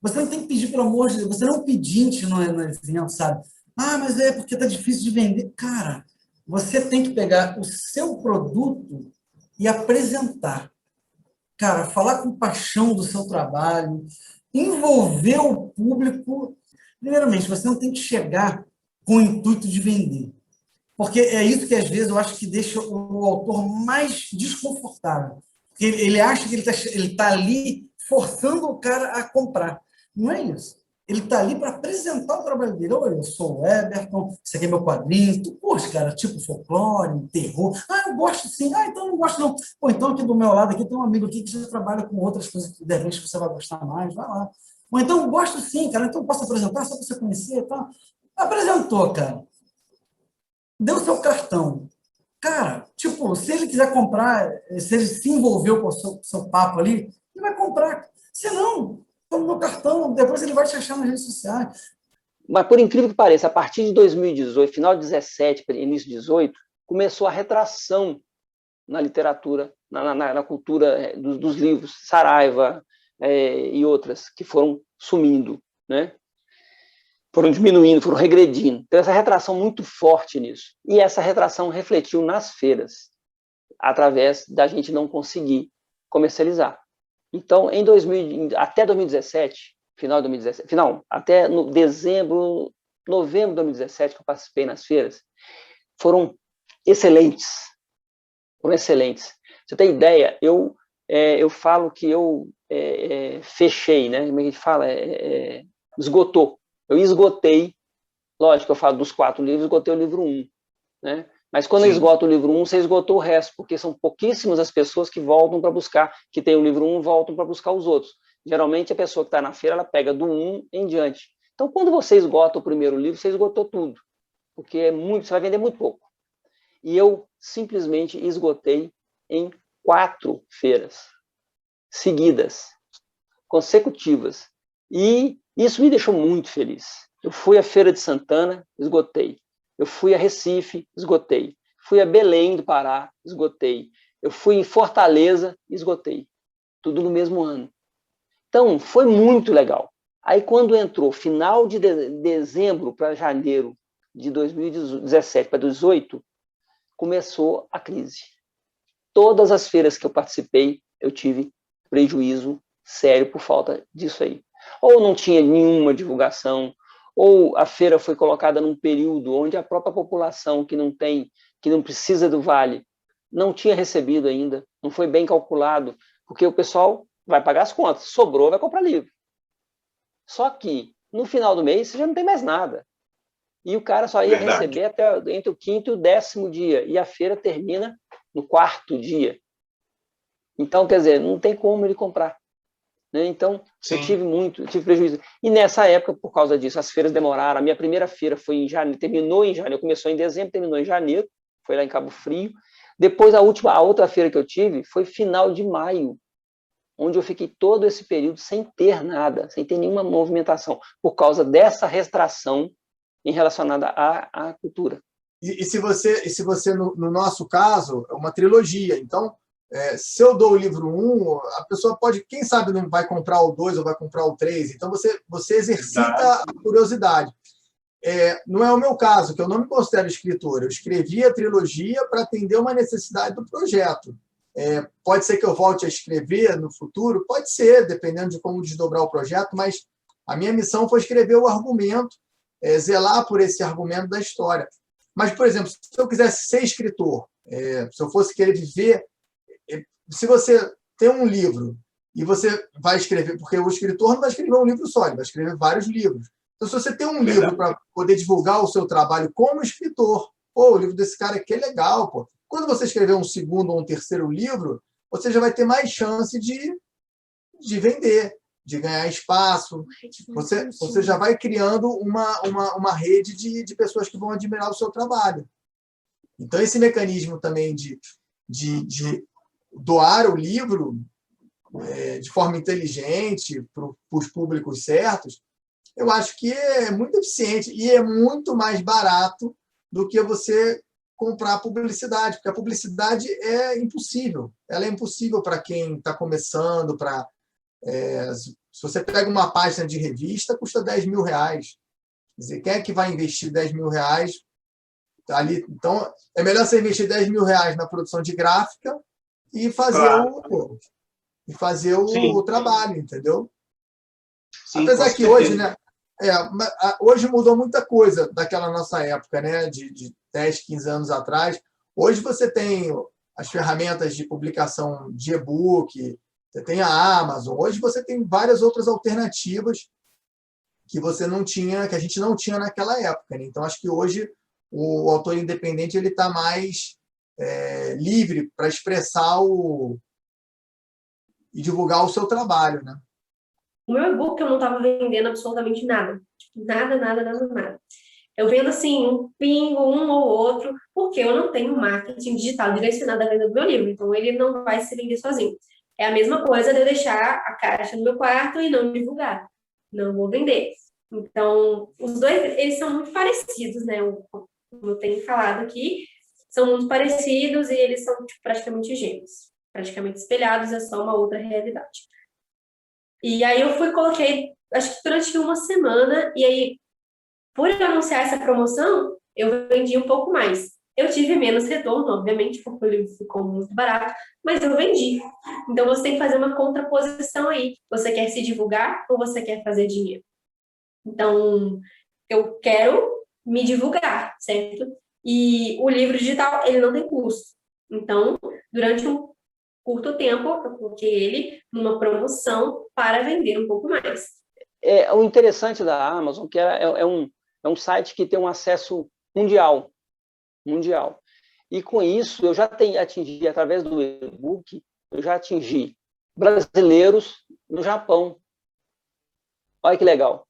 Você não tem que pedir, pelo amor de Deus. Você não é um pedinte no evento, sabe? Ah, mas é porque tá difícil de vender. Cara, você tem que pegar o seu produto e apresentar. Cara, falar com paixão do seu trabalho, envolver o público. Primeiramente, você não tem que chegar com o intuito de vender. Porque é isso que, às vezes, eu acho que deixa o autor mais desconfortável. Porque ele acha que ele está ali forçando o cara a comprar. Não é isso. Ele está ali para apresentar o trabalho dele. Oi, eu sou o Eberton, esse aqui é meu quadrinho. Tu curte, cara, tipo folclore, terror. Ah, eu gosto sim. Ah, então não gosto não. Pô, então aqui do meu lado aqui tem um amigo aqui que já trabalha com outras coisas que, de repente, você vai gostar mais. Vai lá. Ou então, eu gosto sim, cara. Então, eu posso apresentar só para você conhecer e tal. Apresentou, cara. Deu seu cartão. Cara, tipo, se ele quiser comprar, se ele se envolveu com o seu papo ali, ele vai comprar. Se não, toma meu cartão, depois ele vai te achar nas redes sociais. Mas, por incrível que pareça, a partir de 2018, final de 17, início de 18, começou a retração na literatura, na cultura dos livros, Saraiva e outras, que foram sumindo, né? Foram diminuindo, foram regredindo. Então, essa retração muito forte nisso. E essa retração refletiu nas feiras, através da gente não conseguir comercializar. Então, até 2017, até novembro de 2017, que eu participei nas feiras, foram excelentes. Foram excelentes. Você tem ideia, eu falo que eu fechei, né? Como é que a gente fala? Esgotou. Eu esgotei, lógico, eu falo dos 4 livros, esgotei o livro 1, né? Mas quando eu esgoto o livro 1, você esgotou o resto, porque são pouquíssimas as pessoas que voltam para buscar, que tem o livro 1, voltam para buscar os outros. Geralmente, a pessoa que está na feira, ela pega do 1 em diante. Então, quando você esgota o primeiro livro, você esgotou tudo, porque você vai vender muito pouco. E eu simplesmente esgotei em 4 feiras seguidas, consecutivas. E isso me deixou muito feliz. Eu fui à Feira de Santana, esgotei. Eu fui a Recife, esgotei. Fui a Belém do Pará, esgotei. Eu fui em Fortaleza, esgotei. Tudo no mesmo ano. Então, foi muito legal. Aí, quando entrou final de dezembro para janeiro de 2017 para 2018, começou a crise. Todas as feiras que eu participei, eu tive prejuízo sério por falta disso aí. Ou não tinha nenhuma divulgação, ou a feira foi colocada num período onde a própria população que não precisa do vale, não tinha recebido ainda, não foi bem calculado, porque o pessoal vai pagar as contas, sobrou, vai comprar livro. Só que, no final do mês, você já não tem mais nada. E o cara só ia receber até entre o 5º e o 10º dia, e a feira termina no 4º dia. Então, quer dizer, não tem como ele comprar. Né? Então, eu tive prejuízo. E nessa época, por causa disso, as feiras demoraram. A minha primeira feira foi em janeiro, terminou em janeiro, começou em dezembro, terminou em janeiro, foi lá em Cabo Frio. Depois, a outra feira que eu tive foi final de maio, onde eu fiquei todo esse período sem ter nada, sem ter nenhuma movimentação, por causa dessa restrição relacionada à cultura. E se você no nosso caso, é uma trilogia. Então, se eu dou o livro 1, a pessoa pode, quem sabe, não vai comprar o 2 ou vai comprar o 3. Então, você exercita a curiosidade. Não é o meu caso, que eu não me considero escritor. Eu escrevi a trilogia para atender uma necessidade do projeto. Pode ser que eu volte a escrever no futuro? Pode ser, dependendo de como desdobrar o projeto, mas a minha missão foi escrever o argumento, zelar por esse argumento da história. Mas, por exemplo, se eu quisesse ser escritor, se eu fosse querer viver... Se você tem um livro e você vai escrever... Porque o escritor não vai escrever um livro só, ele vai escrever vários livros. Então, se você tem um livro para poder divulgar o seu trabalho como escritor, o livro desse cara aqui é legal, pô. Quando você escrever um segundo ou um terceiro livro, você já vai ter mais chance de vender, de ganhar espaço. Você já vai criando uma rede de pessoas que vão admirar o seu trabalho. Então, esse mecanismo também de doar o livro de forma inteligente para os públicos certos, eu acho que é muito eficiente e é muito mais barato do que você comprar publicidade, porque a publicidade é impossível. Ela é impossível para quem está começando. Se você pega uma página de revista, custa R$10.000. Quer dizer, quem é que vai investir R$10.000 ali? Então, é melhor você investir R$10.000 na produção de gráfica e fazer o trabalho, entendeu? Sim, apesar que hoje, né? Hoje mudou muita coisa daquela nossa época, né? De 10, 15 anos atrás. Hoje você tem as ferramentas de publicação de e-book, você tem a Amazon. Hoje você tem várias outras alternativas que você não tinha, que a gente não tinha naquela época. Né? Então, acho que hoje o autor independente ele está mais livre para expressar e divulgar o seu trabalho, né? O meu e-book eu não estava vendendo absolutamente nada. Nada, nada, nada, nada. Eu vendo, assim, um pingo, um ou outro, porque eu não tenho marketing digital direcionado à venda do meu livro. Então, ele não vai se vender sozinho. É a mesma coisa de eu deixar a caixa no meu quarto e não divulgar. Não vou vender. Então, os dois, eles são muito parecidos, né? Como eu tenho falado aqui, são muito parecidos e eles são praticamente gêmeos. Praticamente espelhados, é só uma outra realidade. E aí eu coloquei, acho que durante uma semana, e aí, por eu anunciar essa promoção, eu vendi um pouco mais. Eu tive menos retorno, obviamente, porque o livro ficou muito barato, mas eu vendi. Então, você tem que fazer uma contraposição aí. Você quer se divulgar ou você quer fazer dinheiro? Então, eu quero me divulgar, certo? E o livro digital, ele não tem custo. Então, durante um curto tempo, eu coloquei ele numa promoção para vender um pouco mais. O interessante da Amazon que é um site que tem um acesso mundial. E com isso, eu já atingi, através do e-book, eu já atingi brasileiros no Japão. Olha que legal.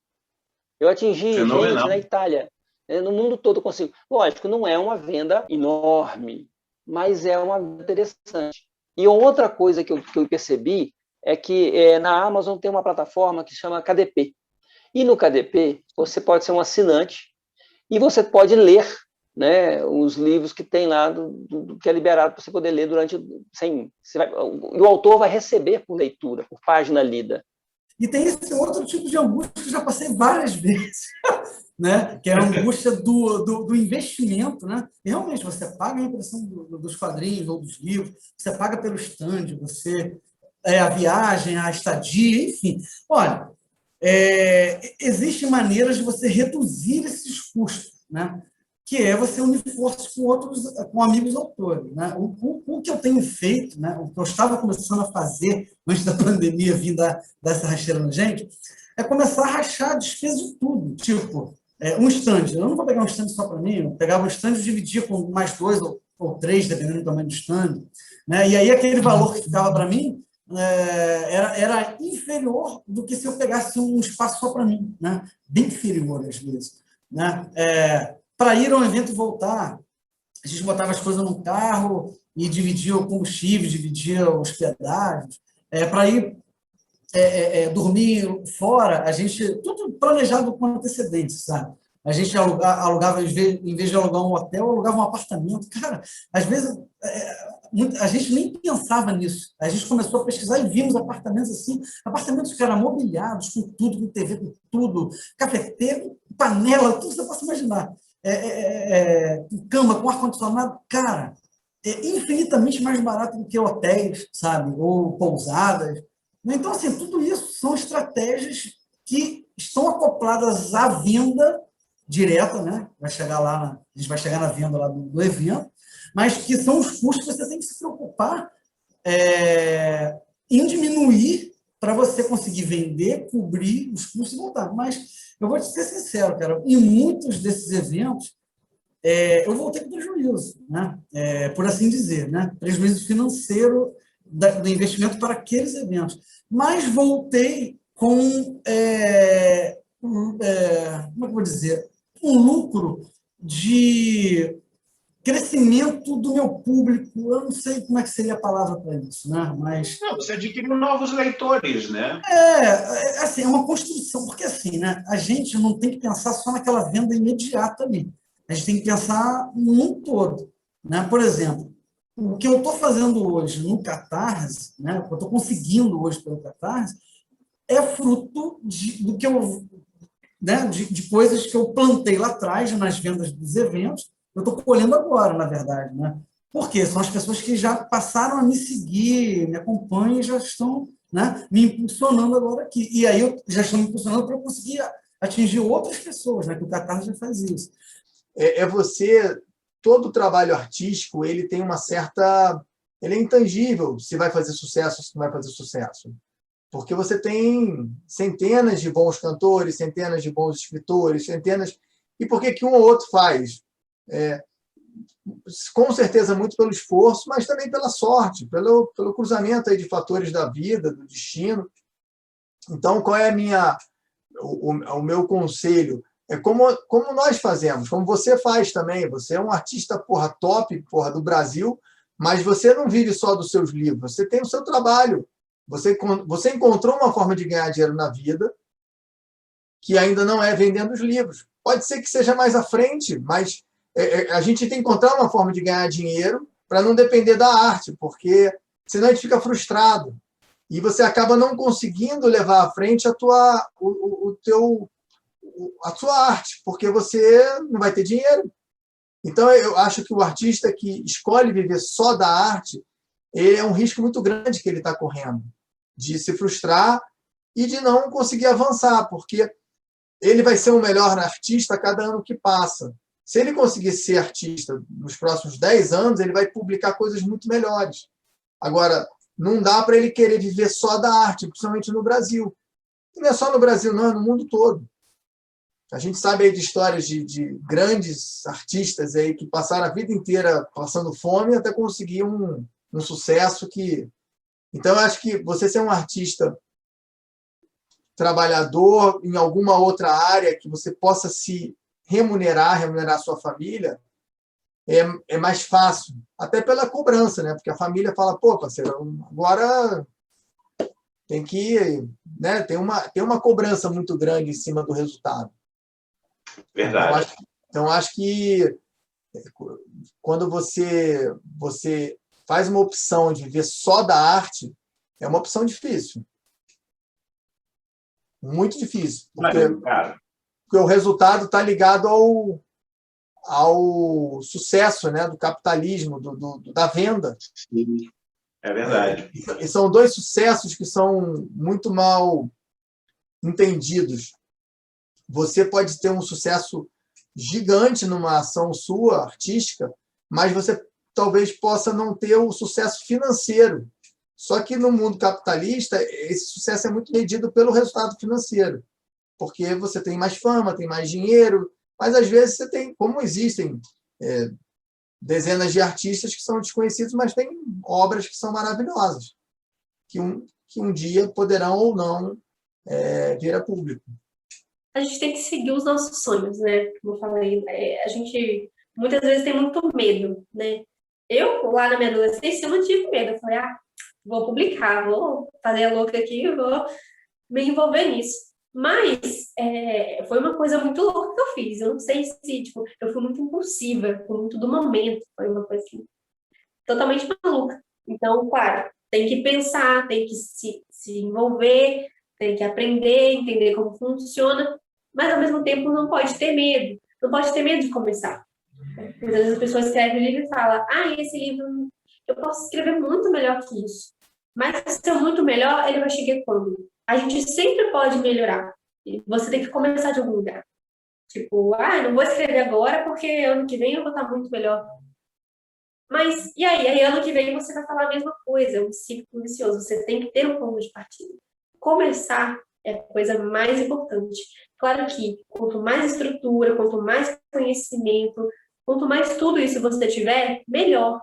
Eu atingi gente na Itália. No mundo todo eu consigo. Lógico, não é uma venda enorme, mas é uma venda interessante. E outra coisa que eu percebi é que na Amazon tem uma plataforma que se chama KDP. E no KDP, você pode ser um assinante e você pode ler, né, os livros que tem lá, que é liberado para você poder ler durante... e o autor vai receber por leitura, por página lida. E tem esse outro tipo de angústia que eu já passei várias vezes, né? Que é a angústia do investimento. Né? E realmente, você paga a impressão dos quadrinhos ou dos livros, você paga pelo stand, a viagem, a estadia, enfim. Olha, existem maneiras de você reduzir esses custos. Né? que é você unir forças com amigos autores, né? O que eu tenho feito, né? O que eu estava começando a fazer antes da pandemia vir dessa rasteira na gente, é começar a rachar a despesa de tudo, tipo, um stand. Eu não vou pegar um stand só para mim, eu pegava um stand e dividia com mais dois ou três, dependendo do tamanho do stand, né? E aí aquele valor que ficava para mim era inferior do que se eu pegasse um espaço só para mim, né? Bem inferior às vezes, né? Para ir a um evento e voltar, a gente botava as coisas no carro e dividia o combustível, dividia os pedágios. Para ir dormir fora, a gente, tudo planejado com antecedência, sabe? A gente alugava, em vez de alugar um hotel, alugava um apartamento. Cara, às vezes a gente nem pensava nisso. A gente começou a pesquisar e vimos apartamentos assim, apartamentos que eram mobiliados, com tudo, com TV, com tudo, cafeteiro, panela, tudo que você possa imaginar. Com cama, com ar-condicionado. Cara, é infinitamente mais barato do que hotéis, sabe? Ou pousadas. Então, assim, tudo isso são estratégias que estão acopladas à venda direta, né? A gente vai chegar na venda lá do evento, mas que são os custos que você tem que se preocupar em diminuir para você conseguir vender, cobrir os custos e voltar. Mas eu vou te ser sincero, cara, em muitos desses eventos, eu voltei com prejuízo, né? Por assim dizer, né? Prejuízo financeiro do investimento para aqueles eventos. Mas voltei com, como é que eu vou dizer, um lucro de crescimento do meu público. Eu não sei como é que seria a palavra para isso, né? Mas Não, você adquiriu novos leitores, né? assim, é uma construção, porque assim, né? A gente não tem que pensar só naquela venda imediata ali. A gente tem que pensar num todo, né? Por exemplo, o que eu estou fazendo hoje no Catarse, né? O que eu estou conseguindo hoje pelo Catarse, é fruto do que eu, né? De coisas que eu plantei lá atrás nas vendas dos eventos. Eu estou colhendo agora, na verdade, né? Porque são as pessoas que já passaram a me seguir, me acompanham e já estão, né, me impulsionando agora aqui. E aí já estão me impulsionando para eu conseguir atingir outras pessoas, né? Que o Catarse já faz isso. Todo o trabalho artístico, ele tem uma certa... Ele é intangível se vai fazer sucesso ou se não vai fazer sucesso. Porque você tem centenas de bons cantores, centenas de bons escritores, centenas... E por que um ou outro faz? Com certeza muito pelo esforço, mas também pela sorte, pelo cruzamento aí de fatores da vida, do destino. Então, qual é o meu conselho? Como nós fazemos, como você faz também. Você é um artista top do Brasil, mas você não vive só dos seus livros, você tem o seu trabalho. Você encontrou uma forma de ganhar dinheiro na vida que ainda não é vendendo os livros. Pode ser que seja mais à frente, mas a gente tem que encontrar uma forma de ganhar dinheiro para não depender da arte, porque senão a gente fica frustrado e você acaba não conseguindo levar à frente a sua arte, porque você não vai ter dinheiro. Então, eu acho que o artista que escolhe viver só da arte, é um risco muito grande que ele está correndo, de se frustrar e de não conseguir avançar, porque ele vai ser um melhor artista a cada ano que passa. Se ele conseguir ser artista nos próximos 10 anos, ele vai publicar coisas muito melhores. Agora, não dá para ele querer viver só da arte, principalmente no Brasil. E não é só no Brasil, não, é no mundo todo. A gente sabe aí de histórias de grandes artistas aí que passaram a vida inteira passando fome até conseguir um sucesso que... Então, eu acho que você ser um artista trabalhador em alguma outra área que você possa se remunerar a sua família, é mais fácil. Até pela cobrança, né? Porque a família fala, pô, parceiro, agora tem que... Né? Tem uma cobrança muito grande em cima do resultado. Verdade. Então, acho que quando você faz uma opção de viver só da arte, é uma opção difícil. Muito difícil. Porque o resultado está ligado ao sucesso, né, do capitalismo, da venda. Sim, é verdade. E são dois sucessos que são muito mal entendidos. Você pode ter um sucesso gigante numa ação sua, artística, mas você talvez possa não ter o sucesso financeiro. Só que no mundo capitalista, esse sucesso é muito medido pelo resultado financeiro, porque você tem mais fama, tem mais dinheiro, mas às vezes você tem, como existem dezenas de artistas que são desconhecidos, mas tem obras que são maravilhosas, que um dia poderão ou não vir a público. A gente tem que seguir os nossos sonhos, né? Como eu falei, a gente muitas vezes tem muito medo, né? Eu, lá na minha adolescência, eu não tive medo. Eu falei, vou publicar, vou fazer a louca aqui, vou me envolver nisso. Mas foi uma coisa muito louca que eu fiz. Eu não sei se, tipo, eu fui muito impulsiva, fui muito do momento. Foi uma coisa assim, totalmente maluca. Então, claro, tem que pensar, tem que se envolver, tem que aprender, entender como funciona, mas ao mesmo tempo não pode ter medo. Não pode ter medo de começar. Às vezes as pessoas escrevem um livro e falam, esse livro eu posso escrever muito melhor que isso. Mas se é muito melhor, ele vai chegar quando? A gente sempre pode melhorar. E você tem que começar de algum lugar. Tipo, não vou escrever agora porque ano que vem eu vou estar muito melhor. Mas, e aí? Aí ano que vem você vai falar a mesma coisa, é um ciclo vicioso. Você tem que ter um ponto de partida. Começar é a coisa mais importante. Claro que quanto mais estrutura, quanto mais conhecimento, quanto mais tudo isso você tiver, melhor.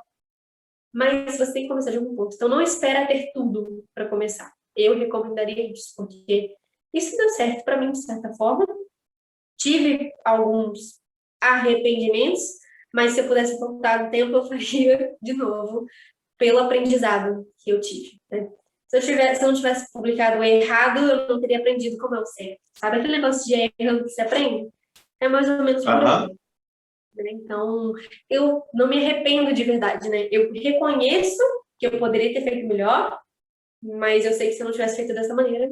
Mas você tem que começar de algum ponto. Então, não espera ter tudo para começar. Eu recomendaria isso, porque isso deu certo para mim, de certa forma. Tive alguns arrependimentos, mas se eu pudesse voltar no tempo, eu faria de novo, pelo aprendizado que eu tive. Né? Se eu não tivesse publicado errado, eu não teria aprendido como é o certo. Sabe aquele negócio de erro que se aprende? É mais ou menos por aí. Então, eu não me arrependo de verdade, né? Eu reconheço que eu poderia ter feito melhor, mas eu sei que se eu não tivesse feito dessa maneira,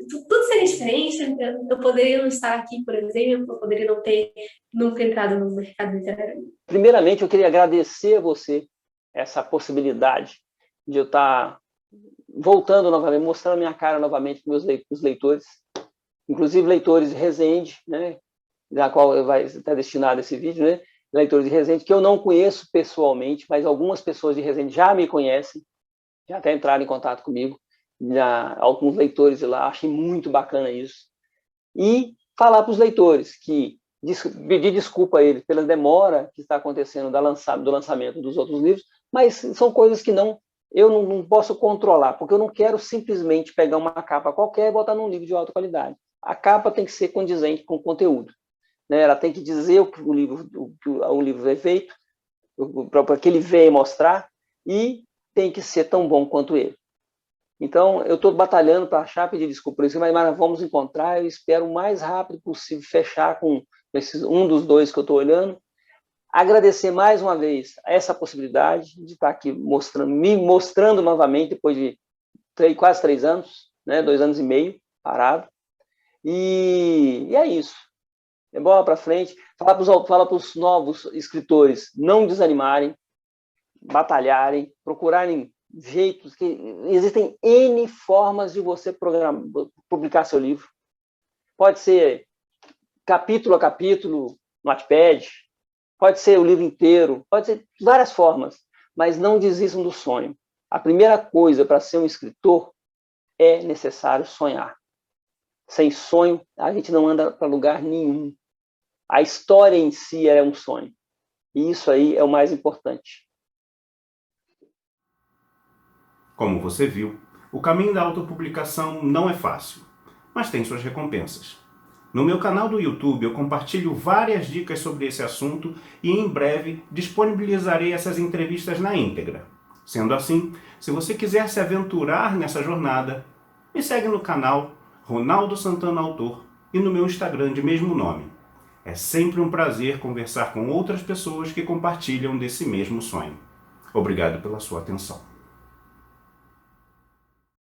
tudo seria diferente. Eu poderia não estar aqui, por exemplo, eu poderia não ter nunca entrado no mercado literário. Primeiramente, eu queria agradecer a você essa possibilidade de eu estar voltando novamente, mostrando a minha cara novamente para os leitores, inclusive leitores de Resende, né? Da qual vai estar destinado esse vídeo, né? Leitores de Resende, que eu não conheço pessoalmente, mas algumas pessoas de Resende já me conhecem, já até entraram em contato comigo, alguns leitores de lá, achei muito bacana isso. E falar para os leitores que pedir desculpa a eles pela demora que está acontecendo do lançamento dos outros livros, mas são coisas que eu não posso controlar, porque eu não quero simplesmente pegar uma capa qualquer e botar num livro de alta qualidade. A capa tem que ser condizente com o conteúdo. Né? Ela tem que dizer o que o livro é feito, para que ele veio mostrar, e tem que ser tão bom quanto ele. Então, eu estou batalhando para achar, pedir desculpa por isso, mas vamos encontrar. Eu espero o mais rápido possível fechar com um dos dois que eu estou olhando. Agradecer mais uma vez essa possibilidade de estar aqui me mostrando novamente, depois de quase 3 anos, né? 2 anos e meio parado. E é isso. É bola para frente. Fala para os novos escritores não desanimarem, batalharem, procurarem jeitos, que existem N formas de você publicar seu livro. Pode ser capítulo a capítulo, no Wattpad, pode ser o livro inteiro, pode ser várias formas, mas não desistam do sonho. A primeira coisa para ser um escritor é necessário sonhar. Sem sonho, a gente não anda para lugar nenhum. A história em si é um sonho. E isso aí é o mais importante. Como você viu, o caminho da autopublicação não é fácil, mas tem suas recompensas. No meu canal do YouTube eu compartilho várias dicas sobre esse assunto e em breve disponibilizarei essas entrevistas na íntegra. Sendo assim, se você quiser se aventurar nessa jornada, me segue no canal Ronaldo Santana Autor e no meu Instagram de mesmo nome. É sempre um prazer conversar com outras pessoas que compartilham desse mesmo sonho. Obrigado pela sua atenção.